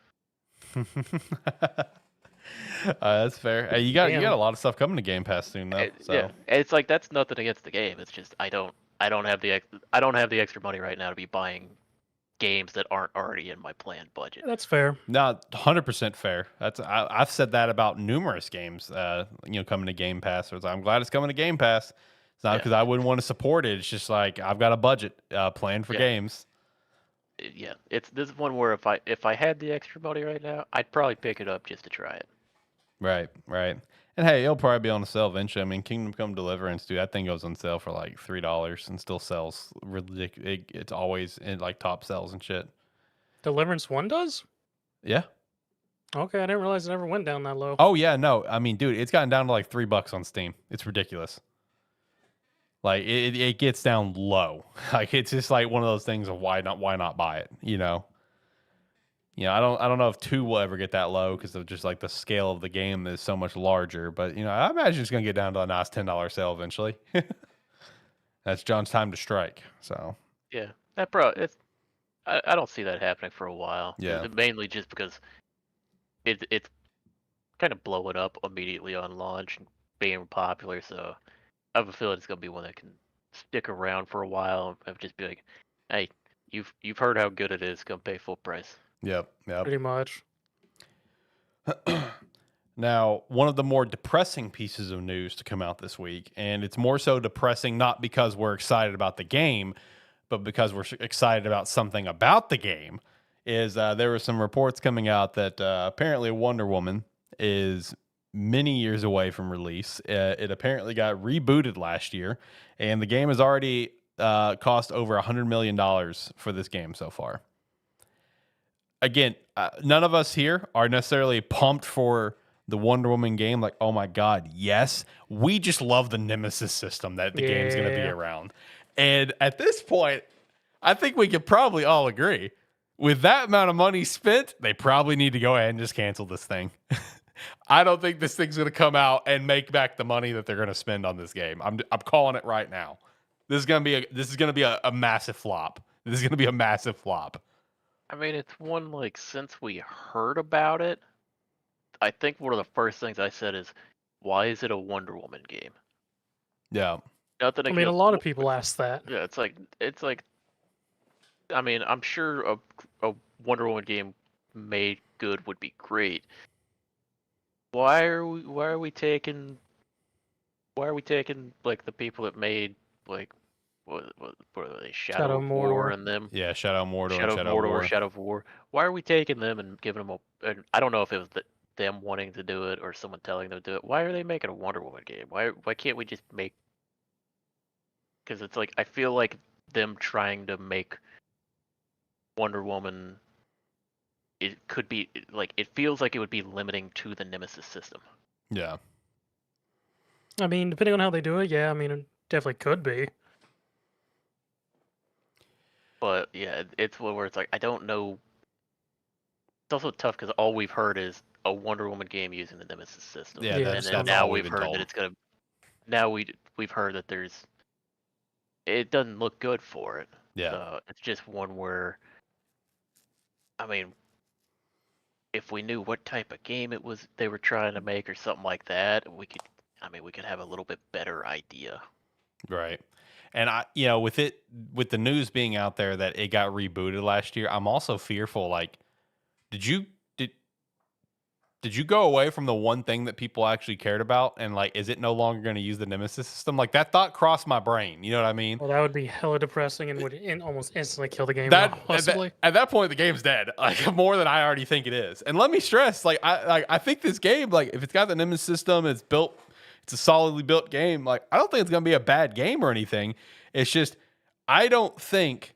That's fair. Hey, you got Damn. a lot of stuff coming to Game Pass soon though. So Yeah, it's like that's nothing against the game. It's just I don't have the extra money right now to be buying games that aren't already in my planned budget. That's fair. not 100% fair. I've said that about numerous games. Coming to Game Pass. So I'm glad it's coming to Game Pass. It's not because I wouldn't want to support it. It's just like I've got a budget planned for games. Yeah, this is one where if I had the extra money right now, I'd probably pick it up just to try it. Right. And hey, it'll probably be on the sale eventually. I mean, Kingdom Come Deliverance, dude, that thing goes on sale for like $3 and still sells ridiculous. It's always in like top sales and shit. Deliverance 1 does? Yeah. Okay, I didn't realize it ever went down that low. Oh yeah, no. I mean, dude, it's gotten down to like $3 on Steam. It's ridiculous. Like it gets down low. Like it's just like one of those things of why not buy it, you know? I don't know if 2 will ever get that low because of just like the scale of the game is so much larger. But I imagine it's gonna get down to a nice $10 sale eventually. That's John's time to strike. So Yeah, I don't see that happening for a while. Yeah. Mainly just because it's kind of blowing up immediately on launch and being popular. So I have a feeling it's gonna be one that can stick around for a while and just be like, hey, you've heard how good it is. Come pay full price. Yep. Pretty much. Now, one of the more depressing pieces of news to come out this week, and it's more so depressing not because we're excited about the game, but because we're excited about something about the game, is there were some reports coming out that apparently Wonder Woman is many years away from release. It apparently got rebooted last year, and the game is already cost over $100 million for this game so far. Again, none of us here are necessarily pumped for the Wonder Woman game. Like, oh my God, yes. We just love the Nemesis system that the game's going to be around. And at this point, I think we could probably all agree. With that amount of money spent, they probably need to go ahead and just cancel this thing. I don't think this thing's going to come out and make back the money that they're going to spend on this game. I'm calling it right now. This is going to be a massive flop. This is going to be a massive flop. I mean, it's one, like, since we heard about it, I think one of the first things I said is, why is it a Wonder Woman game? Yeah. Nothing I mean, a lot of people ask that. Yeah, it's like, I mean, I'm sure a Wonder Woman game made good would be great. Why are we taking like the people that made, like, what are they, Shadow of War and them? Yeah, Shadow of Mordor, Shadow of War. Why are we taking them and giving them and I don't know if it was them wanting to do it or someone telling them to do it. Why are they making a Wonder Woman game? Why can't we just make? Because it's like, I feel like them trying to make Wonder Woman, it could be like, it feels like it would be limiting to the Nemesis system. Yeah. I mean, depending on how they do it, yeah, I mean, it definitely could be. But yeah, it's where it's like, I don't know. It's also tough because all we've heard is a Wonder Woman game using the Nemesis system. Yeah, Yeah. And then now we've heard that it's gonna. Now we've heard that it doesn't look good for it. Yeah. So it's just one where, I mean, if we knew what type of game it was they were trying to make or something like that, we could have a little bit better idea. Right. And with the news being out there that it got rebooted last year, I'm also fearful. Like, did you go away from the one thing that people actually cared about? And like, is it no longer going to use the Nemesis system? Like, that thought crossed my brain. You know what I mean? Well, that would be hella depressing and would almost instantly kill the game. At that point, the game's dead. Like, more than I already think it is. And let me stress, I think this game, like, if it's got the Nemesis system, it's a solidly built game. Like, I don't think it's going to be a bad game or anything. It's just, I don't think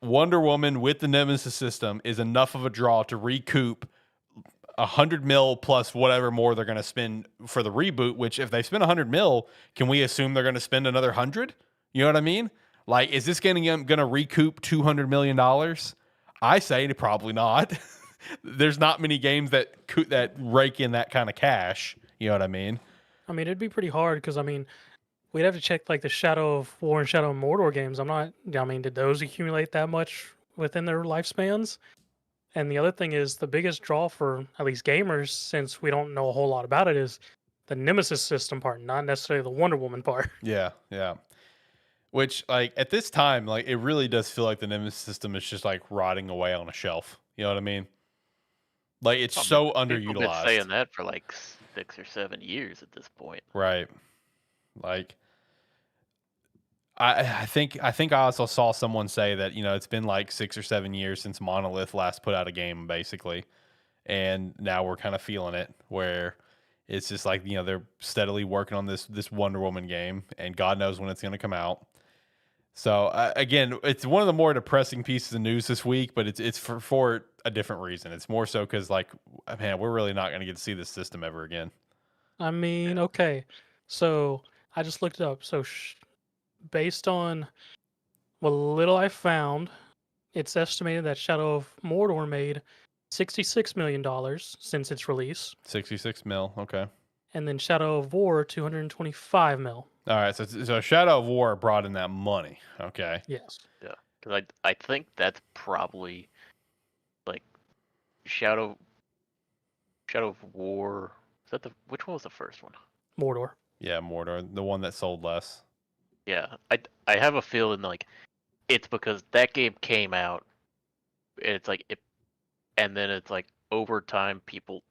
Wonder Woman with the Nemesis system is enough of a draw to recoup $100 million plus whatever more they're going to spend for the reboot. Which, if they spend $100 million, can we assume they're going to spend another 100? You know what I mean? Like, is this going to recoup $200 million? I say probably not. There's not many games that rake in that kind of cash. You know what I mean? I mean, it'd be pretty hard because, I mean, we'd have to check like the Shadow of War and Shadow of Mordor games. Did those accumulate that much within their lifespans? And the other thing is, the biggest draw for at least gamers, since we don't know a whole lot about it, is the Nemesis system part, not necessarily the Wonder Woman part. Yeah, yeah. Which, like, at this time, like, it really does feel like the Nemesis system is just like rotting away on a shelf. You know what I mean? Like, it's so underutilized. People have been saying that for like 6 or 7 years at this point. Right. Like, I think I also saw someone say that, it's been like 6 or 7 years since Monolith last put out a game, basically. And now we're kind of feeling it, where it's just like, they're steadily working on this Wonder Woman game, and God knows when it's going to come out. So, again, it's one of the more depressing pieces of news this week, but it's for a different reason. It's more so because, like, man, we're really not going to get to see this system ever again. I mean, okay. So, I just looked it up. So, based on what little I found, it's estimated that Shadow of Mordor made $66 million since its release. 66 mil, okay. And then Shadow of War, 225 mil. All right, so Shadow of War brought in that money, okay. Yes. Yeah, because I think that's probably, like, Shadow of War. Is that which one was the first one? Mordor. Yeah, Mordor, the one that sold less. Yeah, I have a feeling like it's because that game came out, and it's like and then it's like over time people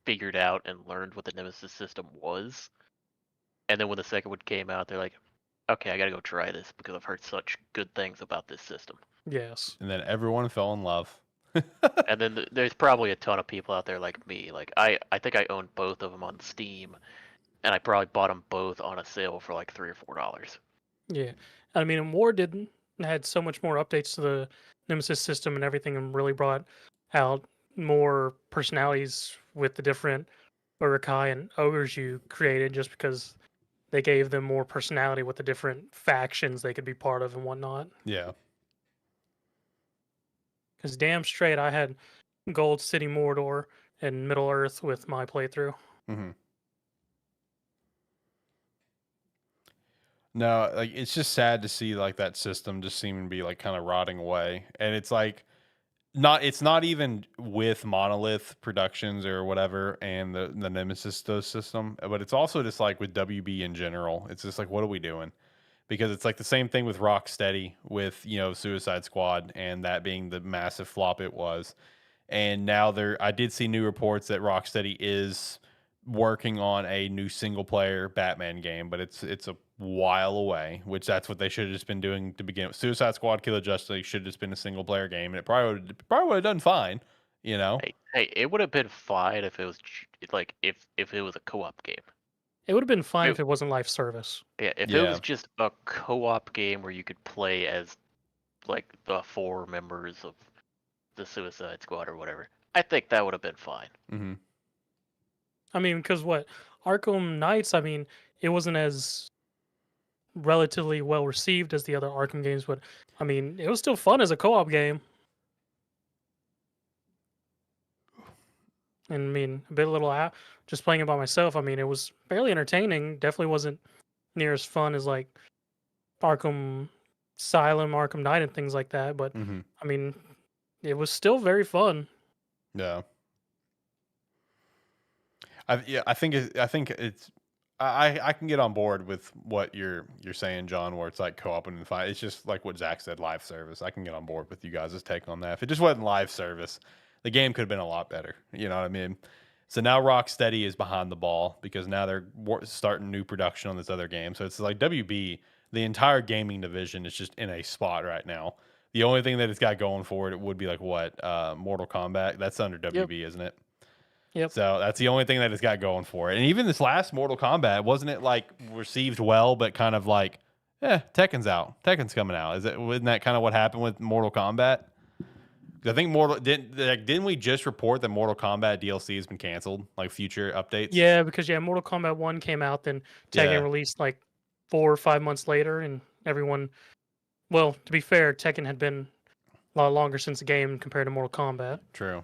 figured out and learned what the Nemesis system was, and then when the second one came out, they're like, okay, I gotta go try this because I've heard such good things about this system. Yes. And then everyone fell in love. And then there's probably a ton of people out there like me. Like, I think I owned both of them on Steam, and I probably bought them both on a sale for like $3 or $4. Yeah, I mean, and War didn't had so much more updates to the Nemesis system and everything, and really brought out more personalities with the different Urukai and ogres you created, just because they gave them more personality with the different factions they could be part of and whatnot. Yeah. Because damn straight, I had Gold City Mordor and Middle Earth with my playthrough. Mm-hmm. No, like it's just sad to see like that system just seeming to be like kind of rotting away, and it's like it's not even with Monolith Productions or whatever and the Nemesis system, but it's also just like with WB in general. It's just like, what are we doing? Because it's like the same thing with Rocksteady with Suicide Squad and that being the massive flop it was. And now I did see new reports that Rocksteady is working on a new single player Batman game, but it's a while away, which that's what they should have just been doing to begin with. Suicide Squad Killer Justice League should have just been a single player game, and it probably would have done fine, Hey, it would have been fine if it was like if it was a co-op game. It would have been fine if it wasn't live service. Yeah, if it was just a co-op game where you could play as like the 4 members of the Suicide Squad or whatever, I think that would have been fine. Mm-hmm. I mean, because Arkham Knights, I mean, it wasn't as relatively well received as the other Arkham games, but I mean, it was still fun as a co-op game. And I mean, a bit little out, just playing it by myself. I mean, it was fairly entertaining. Definitely wasn't near as fun as like Arkham Asylum, Arkham Knight, and things like that. But Mm-hmm. I mean, it was still very fun. Yeah. I think it's I can get on board with what you're saying, John, where it's like co-op and fight. It's just like what Zach said, live service. I can get on board with you guys' take on that. If it just wasn't live service, the game could have been a lot better. You know what I mean? So now Rocksteady is behind the ball because now they're starting new production on this other game. So it's like WB, the entire gaming division is just in a spot right now. The only thing that it's got going for it would be like what Mortal Kombat. That's under WB, isn't it? Yep. So that's the only thing that it's got going for it. And even this last Mortal Kombat, wasn't it like received well, but kind of like, Tekken's out. Tekken's coming out. Wasn't that kind of what happened with Mortal Kombat? I think didn't we just report that Mortal Kombat DLC has been canceled, like future updates? Yeah, because Mortal Kombat 1 came out, then Tekken released like 4 or 5 months later, and everyone, well, to be fair, Tekken had been a lot longer since the game compared to Mortal Kombat. True.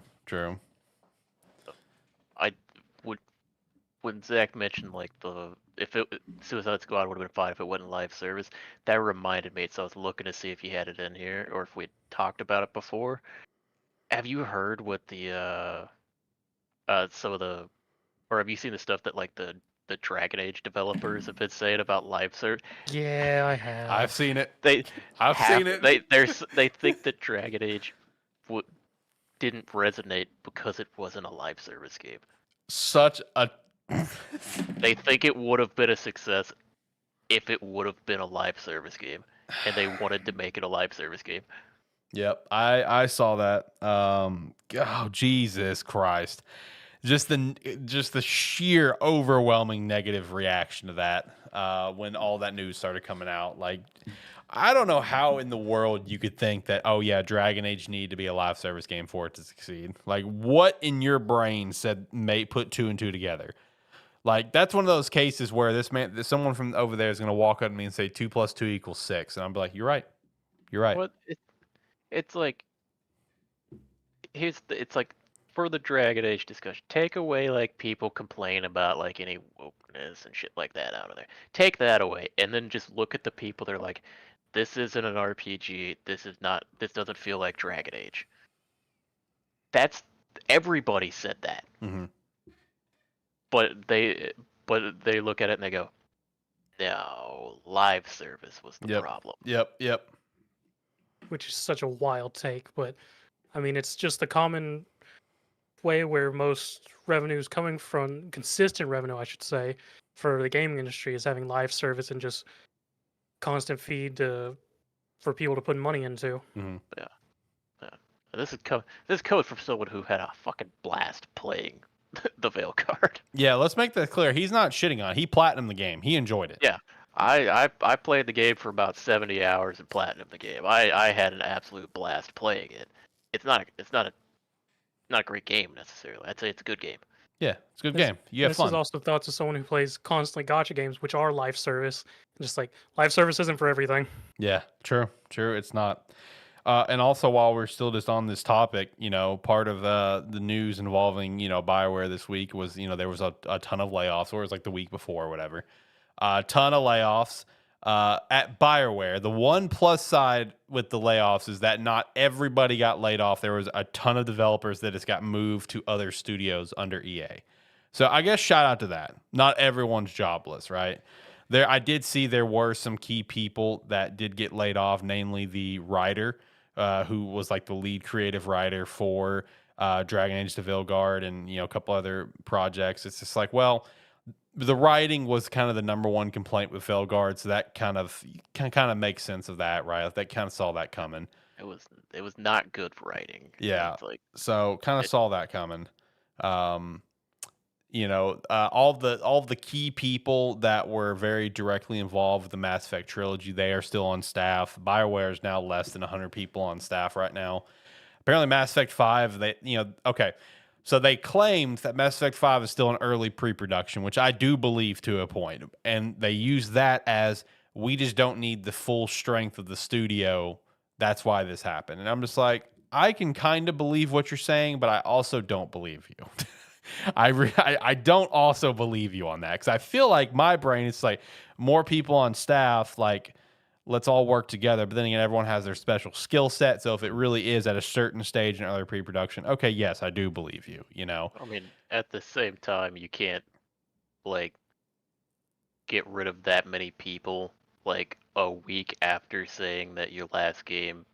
When Zach mentioned like Suicide Squad would have been fine if it wasn't live service, that reminded me. So I was looking to see if you had it in here or if we talked about it before. Have you heard what the some of the, or have you seen the stuff that like the Dragon Age developers have been saying about live service? Yeah, I have. I've seen it. I've seen it. They think that Dragon Age didn't resonate because it wasn't a live service game. Such a They think it would have been a success if it would have been a live service game, and they wanted to make it a live service game. Yep, I saw that. Oh Jesus Christ! Just the sheer overwhelming negative reaction to that when all that news started coming out. Like, I don't know how in the world you could think that, oh yeah, Dragon Age need to be a live service game for it to succeed. Like, what in your brain said put 2 and 2 together? Like, that's one of those cases where someone from over there is going to walk up to me and say 2 + 2 = 6, and I'll be like, you're right. Well, it's like it's like for the Dragon Age discussion, take away like people complain about like any wokeness and shit like that out of there. Take that away, and then just look at the people that are like, this isn't an RPG. This doesn't feel like Dragon Age. Everybody said that. Mm-hmm. But they look at it and they go, no, live service was the problem. Yep. Which is such a wild take, but I mean, it's just the common way where most revenue is coming from, consistent revenue, I should say, for the gaming industry is having live service and just constant feed for people to put money into. Mm-hmm. Yeah. This is code from someone who had a fucking blast playing the Veil card. Yeah, let's make that clear. He's not shitting on it. He platinumed the game. He enjoyed it. Yeah. I played the game for about 70 hours and platinum the game. I had an absolute blast playing it. It's not a great game necessarily. I'd say it's a good game. Yeah, it's a good This, game. You have this fun. is also thoughts of someone who plays constantly gacha games, which are live service. Just like live service isn't for everything. Yeah, true. It's not. And also, while we're still just on this topic, part of the news involving Bioware this week was there was a ton of layoffs, or it was like the week before or whatever. A ton of layoffs at Bioware. The one plus side with the layoffs is that not everybody got laid off. There was a ton of developers that just got moved to other studios under EA. So I guess shout out to that. Not everyone's jobless, right? I did see there were some key people that did get laid off, namely the writer, who was like the lead creative writer for Dragon Age: The Veilguard and a couple other projects. It's just like, well, the writing was kind of the number one complaint with Veilguard, so that kind of makes sense of that, right? They kind of saw that coming. It was not good writing. Yeah, It's like so kind of saw that coming. All the key people that were very directly involved with the Mass Effect trilogy, they are still on staff. BioWare is now less than 100 people on staff right now. Apparently, Mass Effect 5, so they claimed that Mass Effect 5 is still in early pre-production, which I do believe to a point. And they use that as, we just don't need the full strength of the studio. That's why this happened. And I'm just like, I can kind of believe what you're saying, but I also don't believe you. I don't also believe you on that, because I feel like my brain is like, more people on staff, like, let's all work together. But then again, everyone has their special skill set. So if it really is at a certain stage in early pre-production, okay, yes, I do believe you. I mean, at the same time, you can't like get rid of that many people like a week after saying that your last game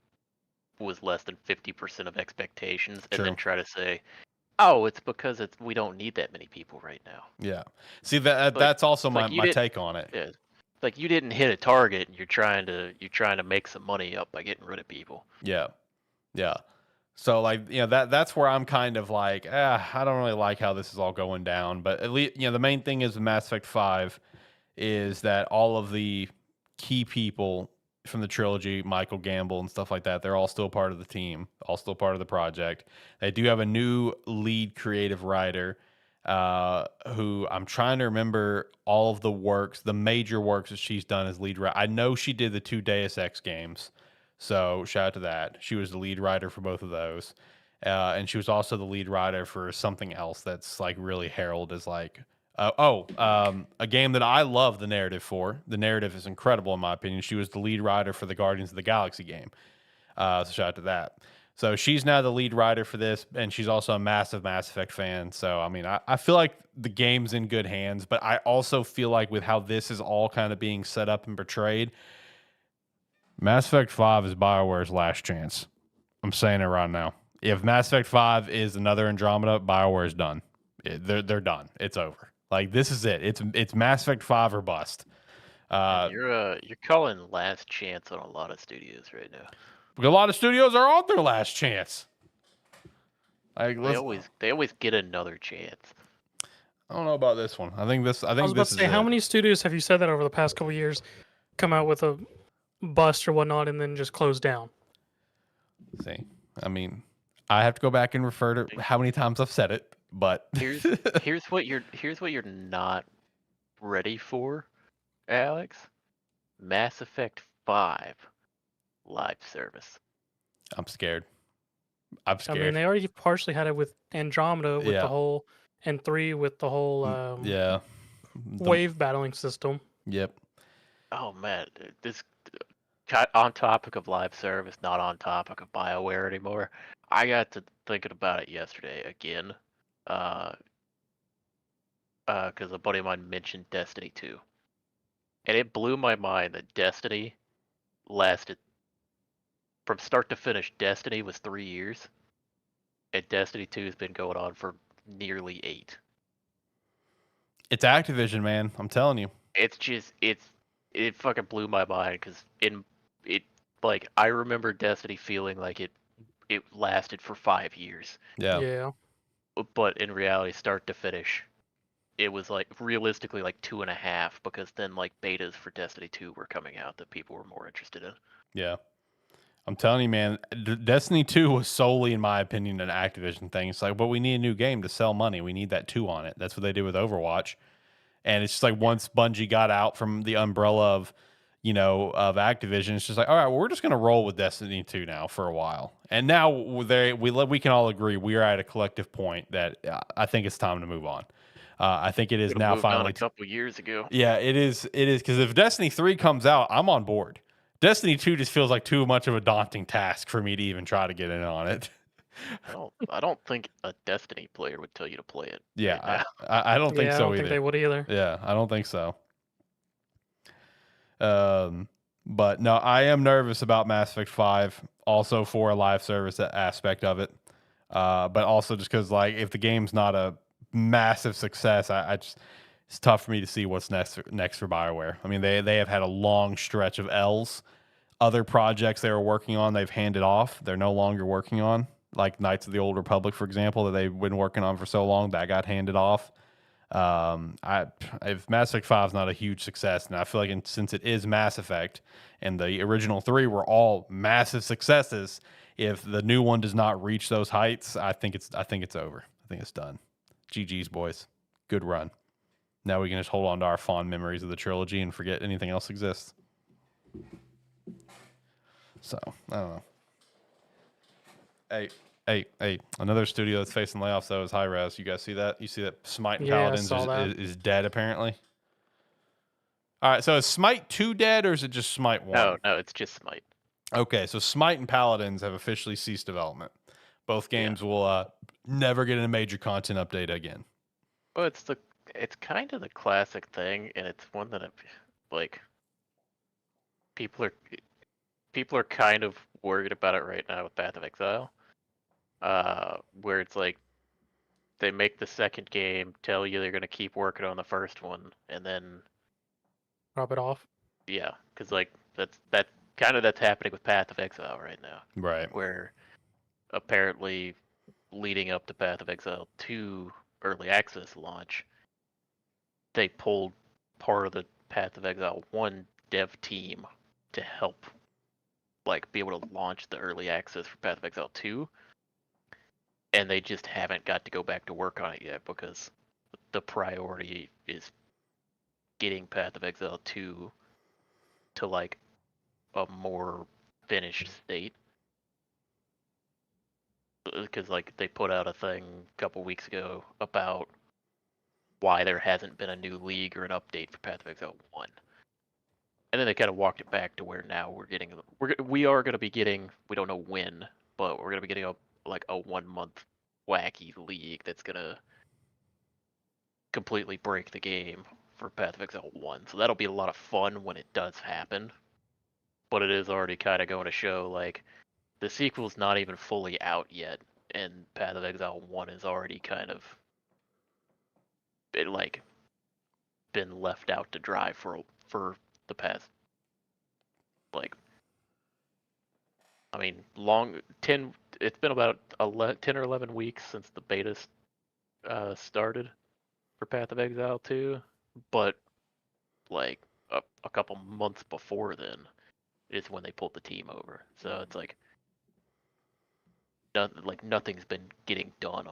was less than 50% of expectations, and then True. try to say, oh, it's because we don't need that many people right now. Yeah. See, that's also my take on it. Yeah, like you didn't hit a target, and you're trying to make some money up by getting rid of people. Yeah. Yeah. So like, that's where I'm kind of like, I don't really like how this is all going down. But at least, the main thing is with Mass Effect 5 is that all of the key people from the trilogy, Michael Gamble and stuff like that, they're all still part of the team, all still part of the project. They do have a new lead creative writer, who I'm trying to remember all of the major works that she's done as lead writer. I know she did the 2 Deus Ex games, so shout out to that. She was the lead writer for both of those. And she was also the lead writer for something else that's like really heralded as like, a game that I love the narrative for. The narrative is incredible in my opinion. She was the lead writer for the Guardians of the Galaxy game. So shout out to that. So she's now the lead writer for this, and she's also a massive Mass Effect fan. So, I mean, I feel like the game's in good hands, but I also feel like with how this is all kind of being set up and portrayed, Mass Effect 5 is BioWare's last chance. I'm saying it right now. If Mass Effect 5 is another Andromeda, BioWare's done. They're done. It's over. Like, this is it. It's Mass Effect 5 or bust. You're calling last chance on a lot of studios right now. A lot of studios are on their last chance. They always get another chance. I don't know about this one. I think I was about to say, how many studios have you said that over the past couple of years come out with a bust or whatnot and then just close down? See, I mean, I have to go back and refer to how many times I've said it, but here's what you're not ready for, Alex. Mass Effect 5 live service. I'm scared. I mean, they already partially had it with Andromeda with the whole, and 3 with the whole wave battling system. Yep. Oh man, this on topic of live service, not on topic of BioWare anymore. I got to thinking about it yesterday again, because a buddy of mine mentioned Destiny 2, and it blew my mind that Destiny lasted from start to finish. Destiny was 3 years, and Destiny 2 has been going on for nearly 8. It's Activision, man. I'm telling you. It fucking blew my mind, because like I remember Destiny feeling like it lasted for 5 years. Yeah. But in reality, start to finish, it was like realistically like 2.5, because then like betas for Destiny 2 were coming out that people were more interested in. Yeah. I'm telling you, man, Destiny 2 was solely, in my opinion, an Activision thing. It's like, but we need a new game to sell money. We need that 2 on it. That's what they did with Overwatch. And it's just like once Bungie got out from the umbrella of, of Activision, it's just like, all right, well, we're just going to roll with Destiny 2 now for a while. And now we can all agree we are at a collective point that I think it's time to move on. I think it is now finally a couple years ago. Yeah, it is. It is, because if Destiny 3 comes out, I'm on board. Destiny 2 just feels like too much of a daunting task for me to even try to get in on it. I don't think a Destiny player would tell you to play it. Yeah, right I don't think Yeah, I so don't either. think they would either. Yeah, I don't think so. But no, I am nervous about Mass Effect 5, also for a live service aspect of it. But also just because, like, if the game's not a massive success, I just it's tough for me to see what's next for BioWare. I mean, they have had a long stretch of L's. Other projects they were working on, they've handed off. They're no longer working on, like Knights of the Old Republic, for example, that they've been working on for so long, that got handed off. If Mass Effect 5 is not a huge success, and I feel like since it is Mass Effect, and the original 3 were all massive successes, if the new one does not reach those heights, I think it's over. I think it's done. GG's, boys. Good run. Now we can just hold on to our fond memories of the trilogy and forget anything else exists. So, I don't know. Hey, another studio that's facing layoffs, though, is Hi-Rez. You guys see that? You see that Smite and Paladins is dead, apparently? All right, so is Smite 2 dead, or is it just Smite 1? No, it's just Smite. Okay, so Smite and Paladins have officially ceased development. Both games will never get a major content update again. Well, it's kind of the classic thing, and it's one that people are kind of worried about it right now with Path of Exile, where it's like they make the second game, tell you they're gonna keep working on the first one, and then drop it off. Yeah, because like that's happening with Path of Exile right now, right? Where apparently leading up to Path of Exile 2 early access launch, they pulled part of the Path of Exile 1 dev team to help be able to launch the early access for Path of Exile 2, and they just haven't got to go back to work on it yet because the priority is getting Path of Exile 2 to a more finished state. Because they put out a thing a couple weeks ago about why there hasn't been a new league or an update for Path of Exile 1. And then they kind of walked it back to where now we are going to be getting, we don't know when, but we're going to be getting a 1 month wacky league that's going to completely break the game for Path of Exile 1. So that'll be a lot of fun when it does happen. But it is already kind of going to show the sequel's not even fully out yet, and Path of Exile 1 is already kind of been left out to dry for the past it's been about 10 or 11 weeks since the beta started for Path of Exile 2, but a couple months before then is when they pulled the team over. So it's nothing's been getting done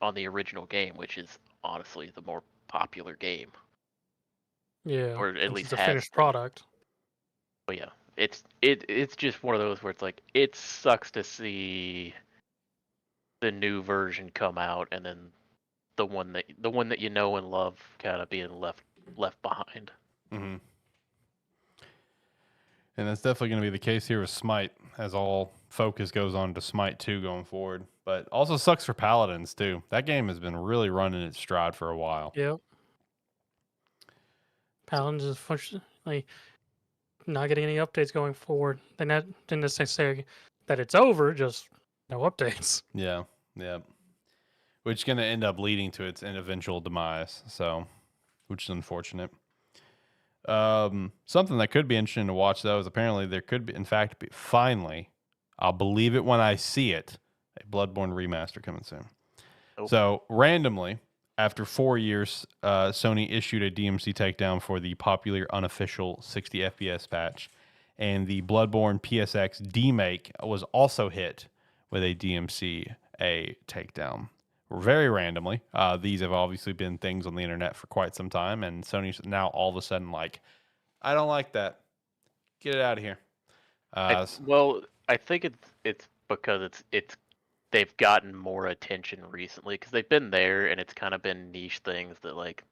on the original game, which is honestly the more popular game. Yeah, or at least it's a finished product. But yeah, it's just one of those where it's it sucks to see the new version come out and then the one that you know and love kind of being left behind. Mm-hmm. And that's definitely going to be the case here with Smite, as all focus goes on to Smite 2 going forward. But also sucks for Paladins, too. That game has been really running its stride for a while. Yep. Paladins is unfortunately not getting any updates going forward. They didn't necessarily say that it's over, just no updates. Yeah. Which is going to end up leading to its eventual demise. So, which is unfortunate. Something that could be interesting to watch, though, is apparently there could be, in fact, finally, I'll believe it when I see it, a Bloodborne remaster coming soon. Oh. So randomly, after 4 years, Sony issued a DMC takedown for the popular unofficial 60 FPS patch, and the Bloodborne PSX demake was also hit with a DMCA takedown. Very randomly. These have obviously been things on the internet for quite some time, and Sony's now all of a sudden like, I don't like that. Get it out of here. I think it's because it's they've gotten more attention recently because they've been there and it's kind of been niche things that like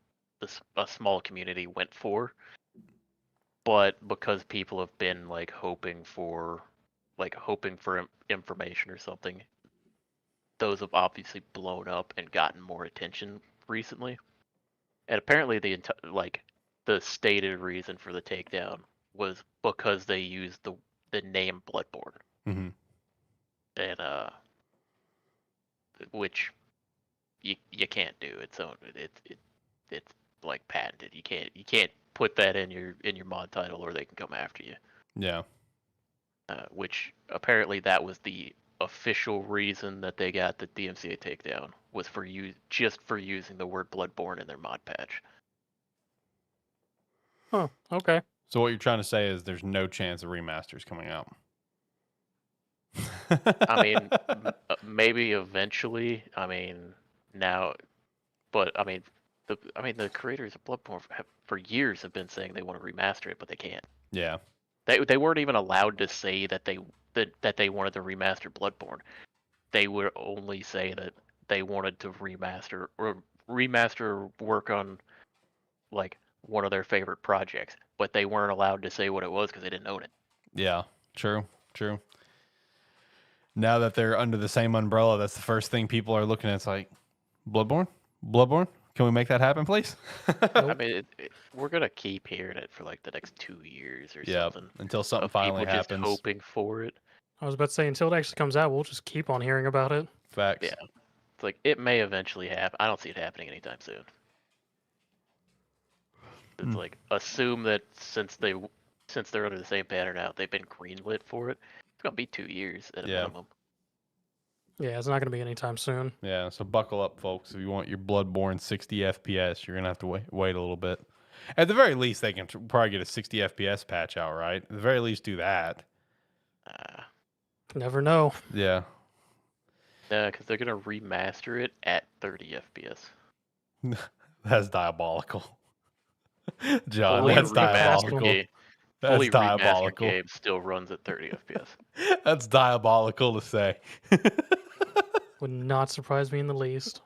a small community went for, but because people have been like hoping for information or something, those have obviously blown up and gotten more attention recently. And apparently the stated reason for the takedown was because they used the name Bloodborne. Mm-hmm. And which you can't do. It's like patented. You can't put that in your mod title or they can come after you. Yeah. Which apparently that was the official reason that they got the DMCA takedown was for using the word Bloodborne in their mod patch. Huh. Okay. So what you're trying to say is there's no chance of remasters coming out. I mean, maybe eventually. I mean, now, but I mean, the creators of Bloodborne for years have been saying they want to remaster it, but they can't. Yeah. They weren't even allowed to say that they wanted to remaster Bloodborne. They would only say that they wanted to remaster or work on like one of their favorite projects, but they weren't allowed to say what it was because they didn't own it. Yeah. True. Now that they're under the same umbrella, that's the first thing people are looking at. It's like, Bloodborne? Can we make that happen, please? I mean, we're gonna keep hearing it for like the next 2 years or something. Until something finally people happens. Just hoping for it. I was about to say, until it actually comes out, we'll just keep on hearing about it. Facts. Yeah, it's like it may eventually happen. I don't see it happening anytime soon. It's like assume that since they're under the same banner now, they've been greenlit for it. It's gonna be 2 years at a minimum. Yeah, it's not going to be anytime soon. Yeah, so buckle up, folks. If you want your Bloodborne 60 FPS, you're going to have to wait a little bit. At the very least, they can probably get a 60 FPS patch out, right? At the very least, do that. Never know. Yeah. Yeah, because they're going to remaster it at 30 FPS. That's diabolical. John, Fully that's diabolical. That's fully diabolical. Remastered game still runs at 30 FPS. That's diabolical to say. Would not surprise me in the least.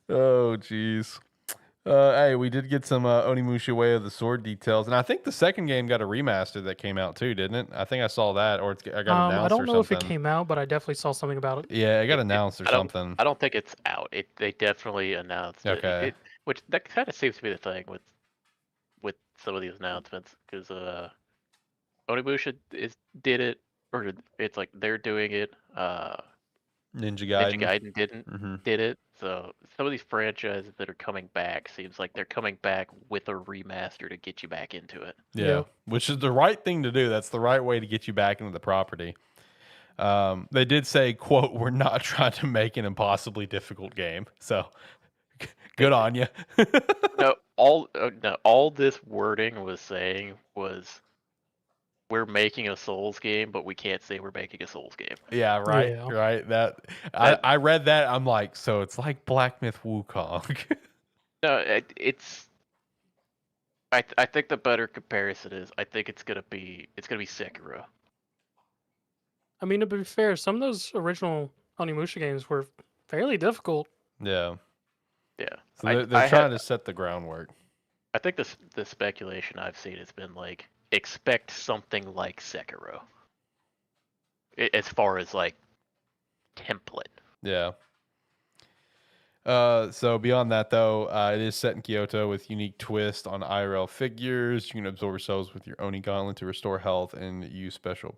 Oh, jeez. Hey, we did get some Onimusha Way of the Sword details, and I think the second game got a remaster that came out too, didn't it? I think I saw that, or I got announced or something. I don't know if it came out, but I definitely saw something about it. Yeah, it got announced or something. I don't think it's out. They definitely announced it. Which that kind of seems to be the thing with some of these announcements, because Onimusha did it, or it's like they're doing it. Ninja Gaiden did it. So some of these franchises that are coming back seems like they're coming back with a remaster to get you back into it. Yeah, which is the right thing to do. That's the right way to get you back into the property. They did say, quote, "We're not trying to make an impossibly difficult game." So good on you. No, all this wording was saying was, we're making a Souls game, but we can't say we're making a Souls game. Yeah, right, right. I read that. I'm like, so it's like Black Myth Wukong. No, it's. I think the better comparison is, I think it's gonna be Sekiro. I mean, to be fair, some of those original Onimusha games were fairly difficult. Yeah. Yeah. So they're trying to set the groundwork. I think the speculation I've seen has been like, expect something like Sekiro. As far as like template. Yeah. So beyond that, though, it is set in Kyoto with unique twist on IRL figures. You can absorb yourselves with your Oni Gauntlet to restore health and use special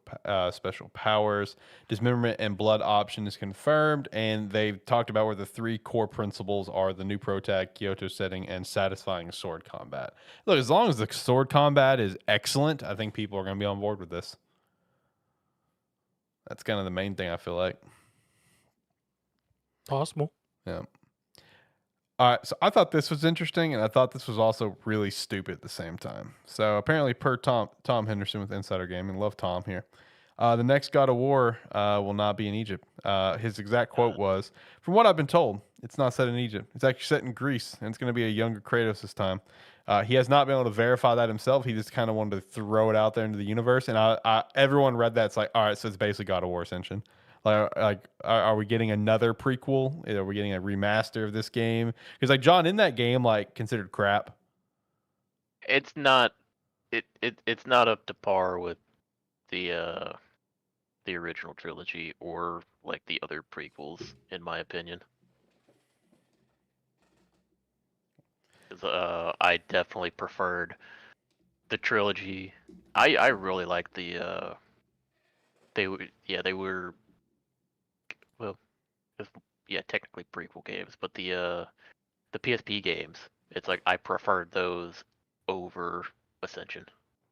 powers. Dismemberment and blood option is confirmed, and they've talked about where the 3 core principles are: the new protag, Kyoto setting, and satisfying sword combat. Look, as long as the sword combat is excellent, I think people are going to be on board with this. That's kind of the main thing, I feel like. Possible. Yeah. All right, so I thought this was interesting, and I thought this was also really stupid at the same time. So apparently, per Tom Henderson with Insider Gaming, love Tom here. The next God of War will not be in Egypt. His exact quote was, "From what I've been told, it's not set in Egypt. It's actually set in Greece, and it's going to be a younger Kratos this time." He has not been able to verify that himself. He just kind of wanted to throw it out there into the universe, and everyone read that. It's like, all right, so it's basically God of War Ascension. Are we getting another prequel? Are we getting a remaster of this game? Because like John, in that game, like considered crap. It's not. It's not up to par with the original trilogy or like the other prequels, in my opinion. 'Cause, I definitely preferred the trilogy. I really liked the they were well technically prequel games, but the PSP games, it's like I preferred those over Ascension.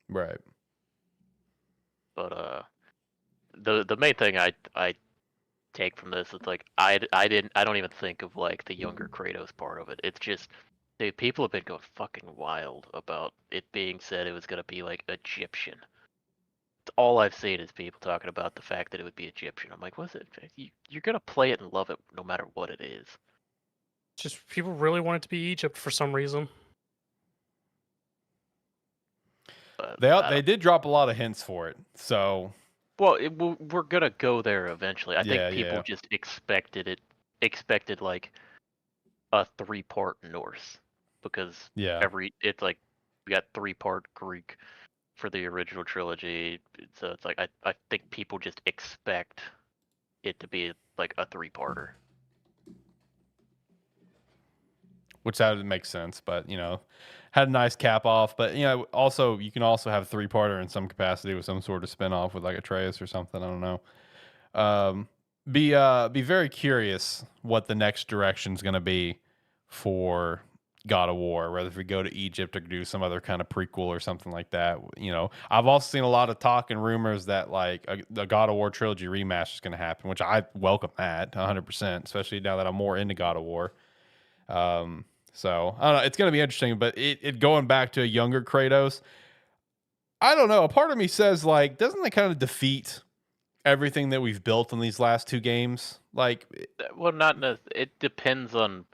Right. But the main thing I take from this is like I don't even think of like the younger Kratos part of it. It's just people have been going fucking wild about it being said it was gonna be like Egyptian. All I've seen is people talking about the fact that it would be Egyptian. I'm like, what's it? You're gonna play it and love it no matter what it is. Just people really want it to be Egypt for some reason. But They did drop a lot of hints for it, so well, we're gonna go there eventually. I think Yeah, people yeah. just expected like a 3-part Norse because Yeah. it's like we got 3-part Greek for the original trilogy, so it's like I think people just expect it to be like a 3-parter. Which that would make sense, but had a nice cap off. But also you can also have a 3-parter in some capacity with some sort of spinoff with like Atreus or something. I don't know. Be very curious what the next direction is going to be for God of War, whether if we go to Egypt or do some other kind of prequel or something like that. I've also seen a lot of talk and rumors that like the God of War trilogy remaster is going to happen, which I welcome that 100%, especially now that I'm more into God of War. So I don't know. It's going to be interesting, but it going back to a younger Kratos, I don't know. A part of me says like, doesn't that kind of defeat everything that we've built in these last two games? Like, Well, it depends on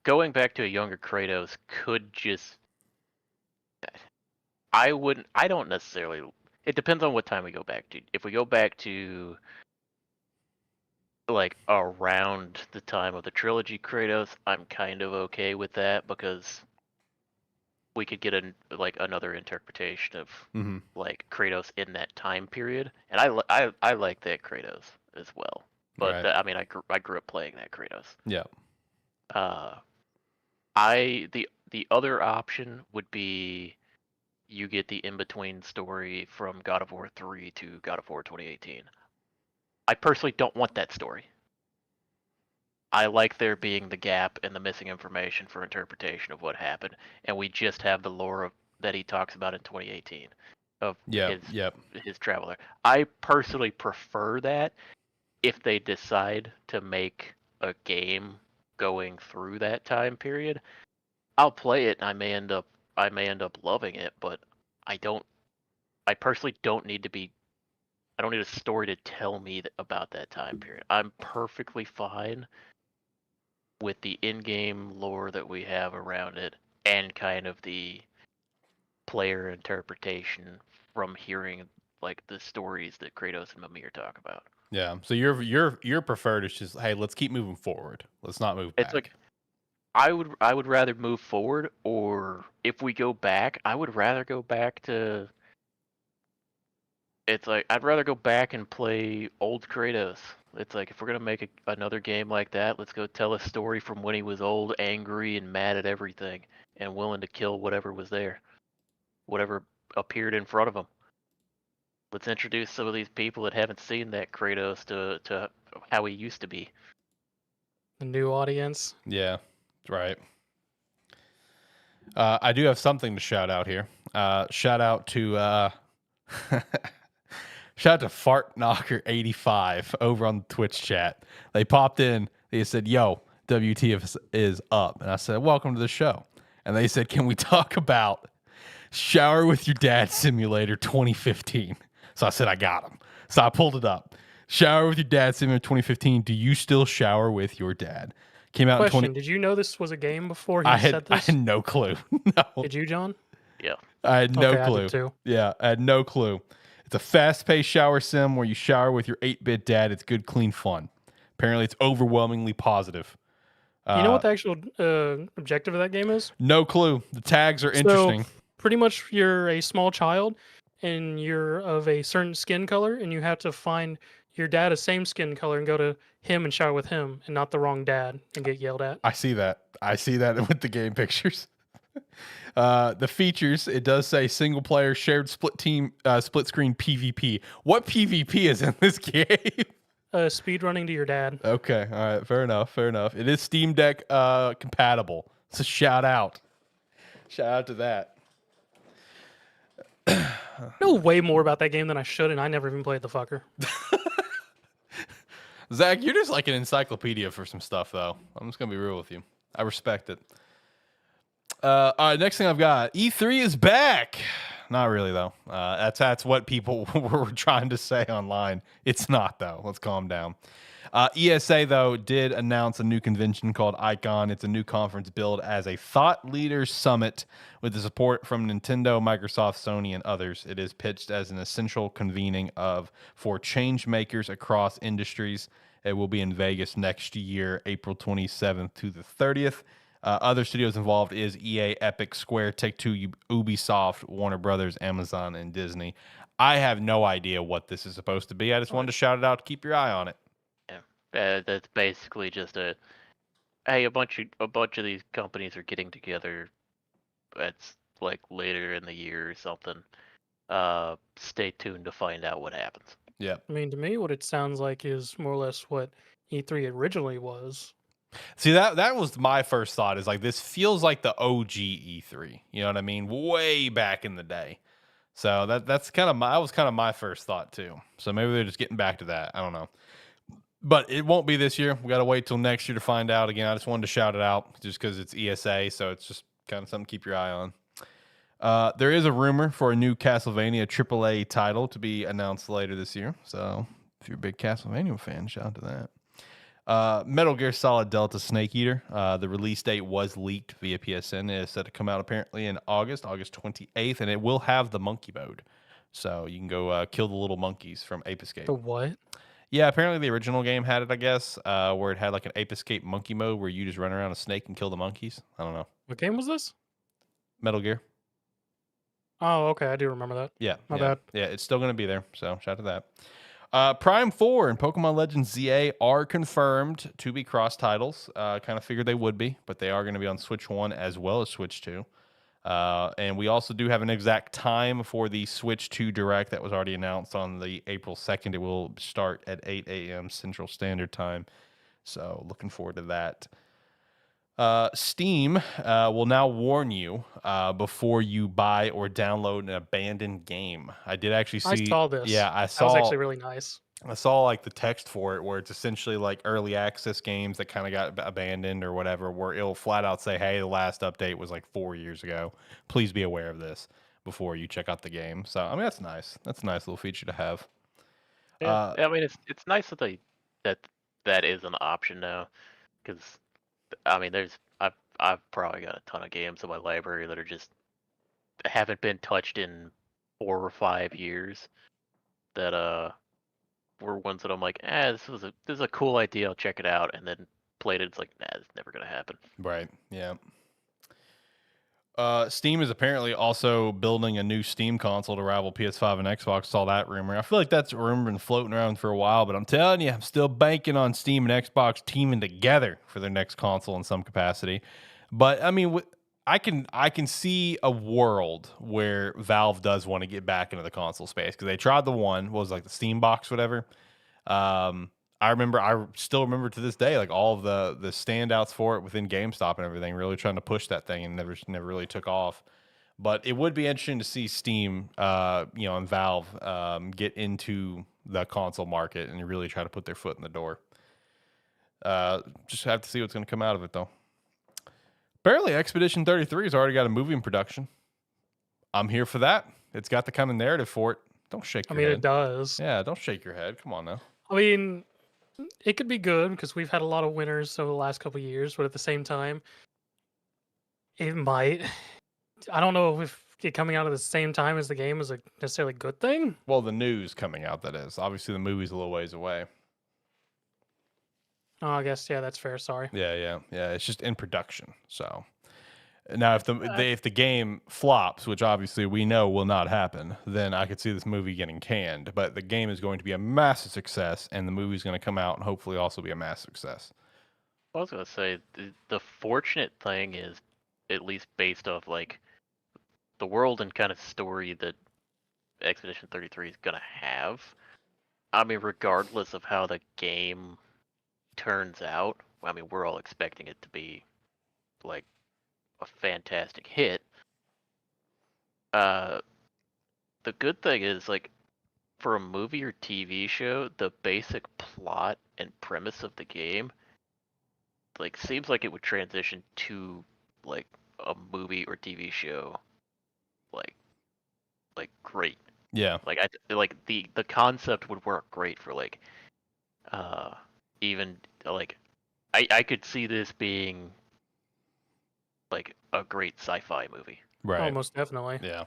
going back to a younger Kratos could just I don't necessarily. It depends on what time we go back to. If we go back to like around the time of the trilogy Kratos, I'm kind of okay with that because we could get another interpretation of mhm, like Kratos in that time period, and I like that Kratos as well. But right. I mean, I grew up playing that Kratos. Yeah. Uh, the other option would be you get the in between story from God of War 3 to God of War 2018. I personally don't want that story. I like there being the gap and the missing information for interpretation of what happened, and we just have the lore that he talks about in 2018 of Yep. Yep. his travel there. I personally prefer that if they decide to make a game going through that time period. I'll play it and I may end up loving it, but I personally don't need I don't need a story to tell me about that time period. I'm perfectly fine with the in-game lore that we have around it and kind of the player interpretation from hearing like the stories that Kratos and Mimir talk about. Yeah. So your preferred is just, hey, let's keep moving forward. Let's not move It's back. like I would rather move forward, or if we go back, I would rather go back to. It's like I'd rather go back and play old Kratos. It's like if we're gonna make another game like that, let's go tell a story from when he was old, angry, and mad at everything, and willing to kill whatever was there, whatever appeared in front of him. Let's introduce some of these people that haven't seen that Kratos to how he used to be. The new audience. Yeah. Right. I do have something to shout out here. Shout out to shout out to Fart Knocker 85 over on the Twitch chat. They popped in. They said, "Yo, WTF is up. And I said, welcome to the show. And they said, can we talk about Shower with Your Dad Simulator 2015? So I said, I got him. So I pulled it up. Shower with Your Dad Simulator 2015. Do you still shower with your dad? Came out Question: in 20. Did you know this was a game before he I said had this? no clue. No. Did you, John? Yeah. I had no Okay, clue. I did too. Yeah, I had no clue. It's a fast-paced shower sim where you shower with your 8-bit dad. It's good, clean fun. Apparently, it's overwhelmingly positive. You know what the actual objective of that game is? No clue. The tags are interesting. So, pretty much, you're a small child, and you're of a certain skin color, and you have to find your dad a same skin color and go to him and shower with him, and not the wrong dad, and get yelled at. I see that. I see that with the game pictures. The features, it does say single player shared split screen PvP. What PvP is in this game? Speed running to your dad. Okay, all right, fair enough. It is Steam Deck compatible. So shout out to that. I know way more about that game than I should, and I never even played the fucker. Zach, you're just like an encyclopedia for some stuff, though. I'm just gonna be real with you. I respect it. All right, next thing I've got, E3 is back. Not really though. That's what people were trying to say online. It's not though. Let's calm down. ESA though did announce a new convention called Icon. It's a new conference billed as a thought leaders summit with the support from Nintendo, Microsoft, Sony, and others. It is pitched as an essential convening for change makers across industries. It will be in Vegas next year, April 27th to the 30th. Other studios involved is EA, Epic, Square, Take-Two, Ubisoft, Warner Brothers, Amazon, and Disney. I have no idea what this is supposed to be. I just wanted to shout it out to keep your eye on it. Yeah, that's basically just hey, a bunch of these companies are getting together. It's like later in the year or something. Stay tuned to find out what happens. Yeah. I mean, to me, what it sounds like is more or less what E3 originally was. See, that was my first thought, is like, this feels like the OG E3. You know what I mean? Way back in the day. So that was kind of my first thought too. So maybe they're just getting back to that. I don't know. But it won't be this year. We got to wait till next year to find out. Again, I just wanted to shout it out just because it's ESA, so it's just kind of something to keep your eye on. There is a rumor for a new Castlevania AAA title to be announced later this year. So if you're a big Castlevania fan, shout out to that. Metal Gear Solid Delta Snake Eater. The release date was leaked via PSN. It is set to come out apparently in August 28th, and it will have the monkey mode. So you can go kill the little monkeys from Ape Escape. The what? Yeah, apparently the original game had it, I guess, where it had like an Ape Escape monkey mode where you just run around a snake and kill the monkeys. I don't know. What game was this? Metal Gear. Oh, okay. I do remember that. Yeah. My bad. Yeah, it's still going to be there. So shout out to that. Prime 4 and Pokemon Legends ZA are confirmed to be cross titles. Kind of figured they would be, but they are going to be on Switch 1 as well as Switch 2. And we also do have an exact time for the Switch 2 Direct that was already announced on the April 2nd. It will start at 8 a.m. Central Standard Time. So looking forward to that. Steam will now warn you before you buy or download an abandoned game. I did actually see. I saw this. Yeah, I saw. That was actually really nice. I saw like the text for it where it's essentially like early access games that kind of got abandoned or whatever, where it'll flat out say, hey, the last update was like 4 years ago. Please be aware of this before you check out the game. So, I mean, that's nice. That's a nice little feature to have. Yeah, I mean, it's nice that that is an option now, because I mean, I've probably got a ton of games in my library that are just haven't been touched in 4 or 5 years. That were ones that I'm like, this is a cool idea. I'll check it out, and then played it. It's like, nah, it's never gonna happen. Right. Yeah. Steam is apparently also building a new Steam console to rival PS5 and Xbox. Saw that rumor. I feel like that's a rumor been floating around for a while, but I'm telling you, I'm still banking on Steam and Xbox teaming together for their next console in some capacity. But I mean, I can see a world where Valve does want to get back into the console space, because they tried the one, what was it, like the Steam box, whatever. I still remember to this day, like all of the standouts for it within GameStop and everything, really trying to push that thing, and never really took off. But it would be interesting to see Steam, and Valve get into the console market and really try to put their foot in the door. Just have to see what's going to come out of it, though. Apparently, Expedition 33 has already got a movie in production. I'm here for that. It's got the kind of narrative for it. Don't shake your head. it does. Yeah, don't shake your head. Come on now. I mean, it could be good because we've had a lot of winners over the last couple of years, but at the same time, it might. I don't know if it coming out at the same time as the game is a necessarily good thing. Well, the news coming out, that is. Obviously, the movie's a little ways away. Oh, I guess, yeah, that's fair. Sorry. Yeah. It's just in production. So now, if the game flops, which obviously we know will not happen, then I could see this movie getting canned. But the game is going to be a massive success, and the movie's going to come out and hopefully also be a massive success. I was gonna say the fortunate thing is, at least based off like the world and kind of story that Expedition 33 is gonna have. I mean, regardless of how the game turns out, I mean, we're all expecting it to be like a fantastic hit. The good thing is, like, for a movie or TV show, the basic plot and premise of the game, like, seems like it would transition to like a movie or TV show, like great. Yeah. Like the concept would work great for like even like I could see this being like a great sci-fi movie. Right. Almost definitely. Yeah.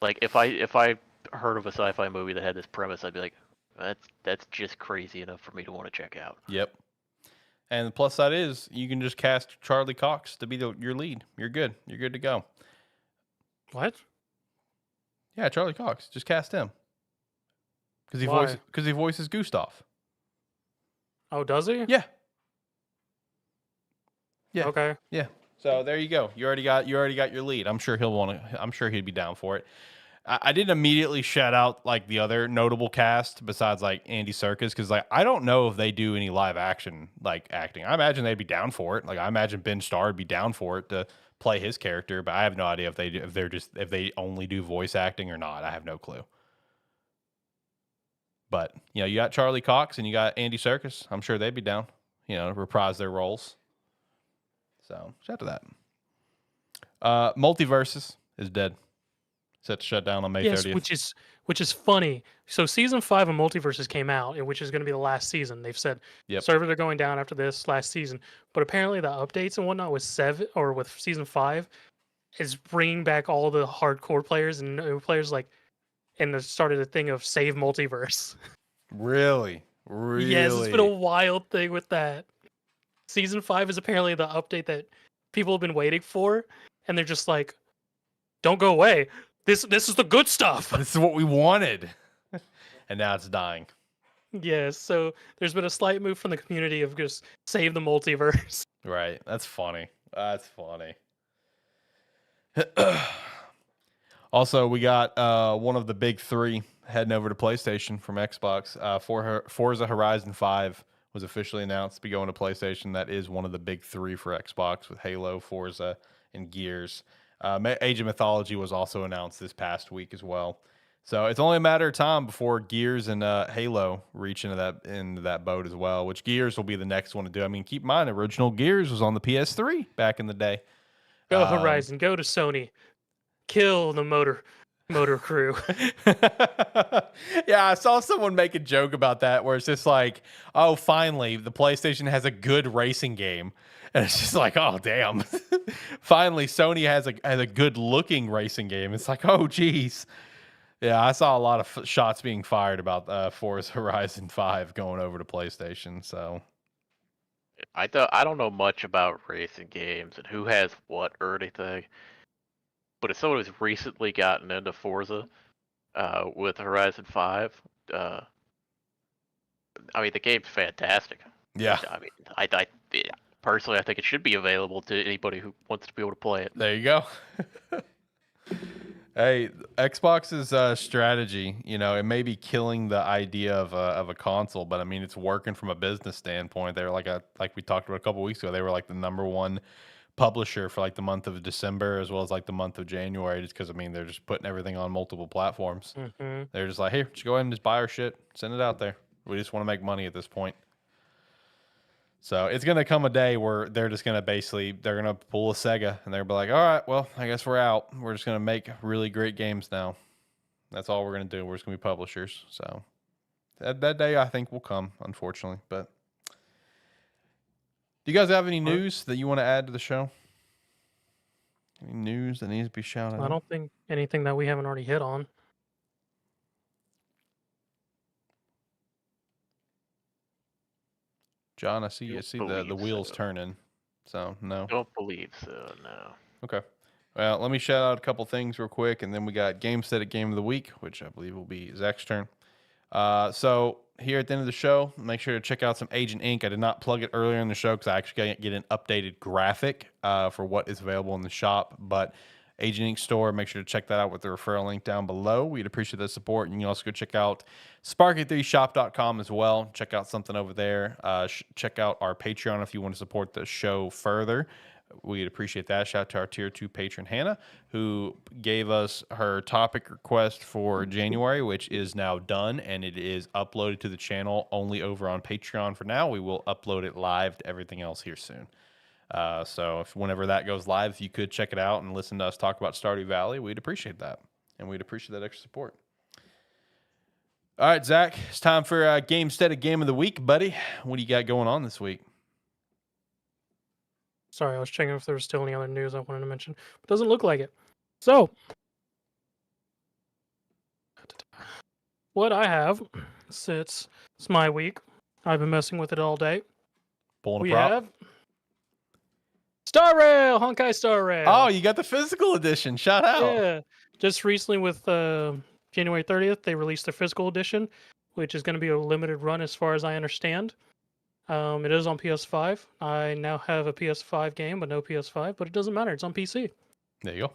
Like if I heard of a sci-fi movie that had this premise, I'd be like, that's just crazy enough for me to want to check out. Yep. And the plus side is you can just cast Charlie Cox to be your lead. You're good. You're good to go. What? Yeah, Charlie Cox. Just cast him. Because he voices Gustav. Oh, does he? Yeah. Yeah. Okay. Yeah. So there you go. You already got your lead. I'm sure he'd be down for it. I didn't immediately shout out like the other notable cast besides like Andy Serkis, because like I don't know if they do any live action like acting. I imagine they'd be down for it. Like I imagine Ben Starr would be down for it to play his character, but I have no idea if they only do voice acting or not. I have no clue. But you got Charlie Cox and you got Andy Serkis. I'm sure they'd be down, to reprise their roles. So shout to that. Multiverses is dead. Set to shut down on May 30th. Which is funny. So season 5 of Multiverses came out, which is going to be the last season. They've said servers are going down after this last season, but apparently the updates and whatnot with season 5 is bringing back all the hardcore players and new players, and they started a thing of save multiverse. Really? Yes, it's been a wild thing with that. Season 5 is apparently the update that people have been waiting for, and they're just like, don't go away. This is the good stuff. This is what we wanted. And now it's dying. Yes, so there's been a slight move from the community of just save the multiverse. Right. That's funny. Also, we got one of the big three heading over to PlayStation from Xbox. Forza Horizon 5 was officially announced to be going to PlayStation. That is one of the big three for Xbox with Halo, Forza, and Gears. Age of Mythology was also announced this past week as well. So it's only a matter of time before Gears and Halo reach into that boat as well, which Gears will be the next one to do. I mean, keep in mind, original Gears was on the PS3 back in the day. Go Horizon, go to Sony. Kill the motor crew. Yeah, I saw someone make a joke about that where it's just like, oh, finally, the PlayStation has a good racing game. And it's just like, oh, damn. Finally, Sony has a good-looking racing game. It's like, oh, geez. Yeah, I saw a lot of shots being fired about Forza Horizon 5 going over to PlayStation. So I don't know much about racing games and who has what or anything. But as someone who's recently gotten into Forza with Horizon 5, I mean, the game's fantastic. Yeah. I mean, personally, I think it should be available to anybody who wants to be able to play it. There you go. Hey, Xbox's strategy, it may be killing the idea of a console, but I mean, it's working from a business standpoint. They're like we talked about a couple weeks ago. They were like the number one publisher for like the month of December as well as like the month of January, just because I mean they're just putting everything on multiple platforms. Mm-hmm. They're just like, hey, just go ahead and just buy our shit, send it out there. We just want to make money at this point. So it's gonna come a day where they're just gonna they're gonna pull a Sega and they're be like, all right, well, I guess we're out. We're just gonna make really great games now. That's all we're gonna do. We're just gonna be publishers. So that day I think will come, unfortunately. But do you guys have any news that you want to add to the show? Any news that needs to be shouted out? I don't think anything that we haven't already hit on. John, I see the wheels so. turning. So no. Don't believe so, no. Okay. Well, let me shout out a couple things real quick, and then we got Gamestetic Game of the Week, which I believe will be Zach's turn. So here at the end of the show, make sure to check out some Agent Ink. I did not plug it earlier in the show because I actually get an updated graphic for what is available in the shop. But Agent Ink store, make sure to check that out with the referral link down below. We'd appreciate the support. And you can also go check out Sparky3shop.com as well. Check out something over there. Check out our Patreon if you want to support the show further. We'd appreciate that. Shout out to our tier 2 patron, Hannah, who gave us her topic request for January, which is now done, and it is uploaded to the channel only over on Patreon for now. We will upload it live to everything else here soon. So if whenever that goes live, if you could check it out and listen to us talk about Stardew Valley, we'd appreciate that. And we'd appreciate that extra support. All right, Zach, it's time for Gamestetic Game of the Week, buddy. What do you got going on this week? Sorry, I was checking if there was still any other news I wanted to mention. But doesn't look like it. So, what I have, since it's my week, I've been messing with it all day. Pulling a prop? Have Star Rail! Honkai Star Rail! Oh, you got the physical edition. Shout out. Yeah. Just recently with January 30th, they released the physical edition, which is going to be a limited run as far as I understand. It is on PS5. I now have a PS5 game, but no PS5, but it doesn't matter. It's on PC. There you go.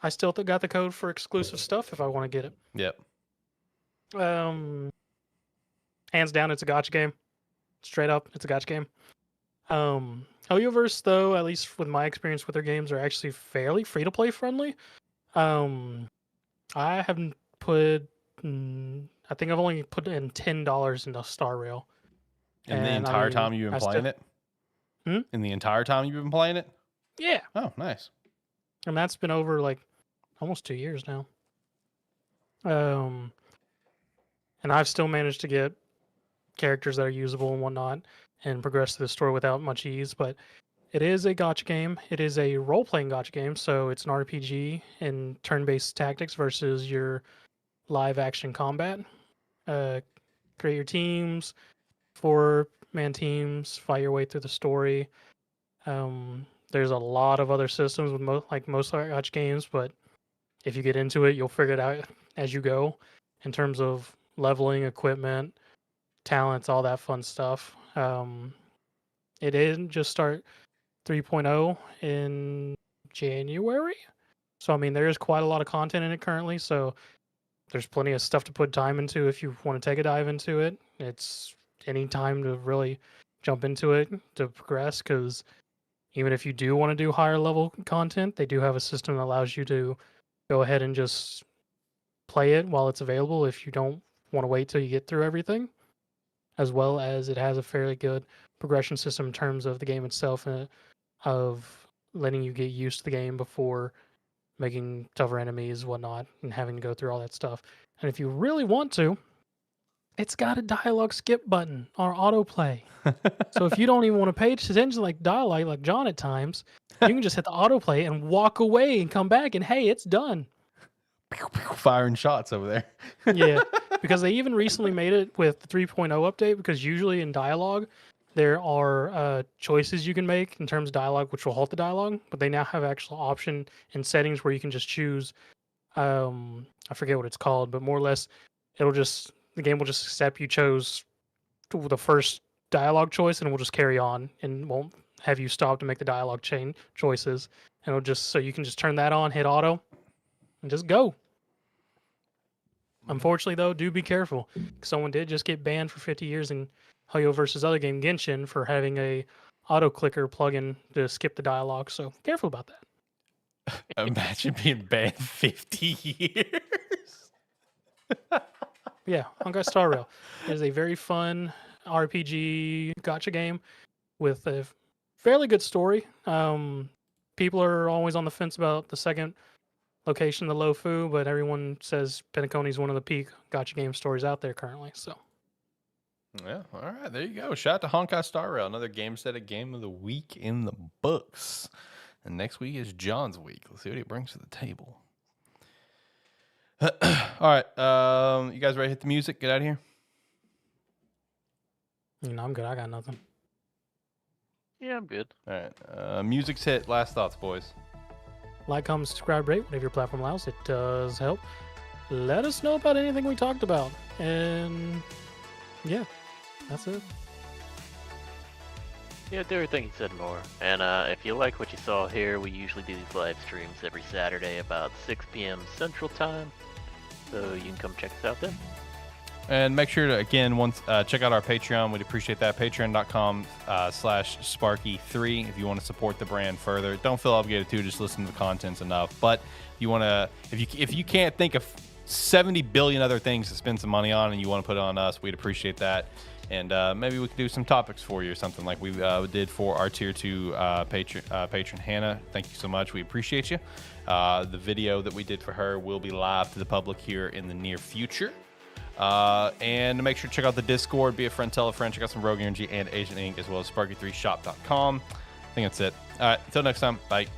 I still got the code for exclusive stuff if I want to get it. Yep. Hands down, it's a gotcha game. Straight up, it's a gotcha game. Helioverse, though, at least with my experience with their games, are actually fairly free-to-play friendly. I haven't put... I think I've only put in $10 into Star Rail. In the entire time you've been playing it? In the entire time you've been playing it? Yeah. Oh, nice. And that's been over like almost 2 years now. And I've still managed to get characters that are usable and whatnot and progress through the story without much ease. But it is a gacha game. It is a role-playing gacha game, so it's an RPG and turn-based tactics versus your live-action combat. Create your teams, 4-man teams, fight your way through the story. There's a lot of other systems with most gacha games, but if you get into it, you'll figure it out as you go in terms of leveling, equipment, talents, all that fun stuff. It didn't just start 3.0 in January, so I mean there is quite a lot of content in it currently. So there's plenty of stuff to put time into if you want to take a dive into it. It's any time to really jump into it to progress, because even if you do want to do higher level content, they do have a system that allows you to go ahead and just play it while it's available if you don't want to wait till you get through everything, as well as it has a fairly good progression system in terms of the game itself and of letting you get used to the game before making tougher enemies, whatnot, and having to go through all that stuff. And if you really want to, it's got a dialogue skip button or autoplay. So if you don't even want to pay attention to like dialogue like John at times, you can just hit the autoplay and walk away and come back and hey, it's done. Firing shots over there. Yeah, because they even recently made it with the 3.0 update, because usually in dialogue, there are choices you can make in terms of dialogue, which will halt the dialogue, but they now have actual option in settings where you can just choose, I forget what it's called, but more or less, the game will just accept you chose the first dialogue choice, and it will just carry on and won't have you stop to make the dialogue chain choices. And it'll just, so you can just turn that on, hit auto, and just go. Unfortunately, though, do be careful. Someone did just get banned for 50 years in Helio versus other game Genshin for having a auto clicker plugin to skip the dialogue. So careful about that. Imagine being banned 50 years. Yeah, Honkai Star Rail is a very fun RPG gacha game. with a fairly good story. People are always on the fence about the second location, the Lofu, but everyone says Penacony is one of the peak gotcha game stories out there currently. So, yeah, all right, there you go. Shout out to Honkai Star Rail, another Gamestetic game of the week in the books. And next week is John's week. Let's see what he brings to the table. All right, you guys ready to hit the music? Get out of here. I'm good. I got nothing. Yeah, I'm good. All right, music's hit. Last thoughts, boys. Like, comment, subscribe, rate, whatever your platform allows. It does help. Let us know about anything we talked about. And yeah, that's it. Yeah, do everything you said more. And if you like what you saw here, we usually do these live streams every Saturday about 6 p.m. Central Time. So you can come check us out then. And make sure to, again, check out our Patreon. We'd appreciate that. Patreon.com/Sparky3 if you want to support the brand further. Don't feel obligated to, just listen to the content's enough. But if you want to, if you can't think of 70 billion other things to spend some money on and you want to put it on us, we'd appreciate that. And maybe we could do some topics for you or something like we did for our Tier 2 patron, Hannah. Thank you so much. We appreciate you. The video that we did for her will be live to the public here in the near future. And make sure to check out the Discord, be a friend, tell a friend, check out some Rogue Energy and Asian Inc. as well as Sparky3shop.com. I think that's it. All right, until next time, bye.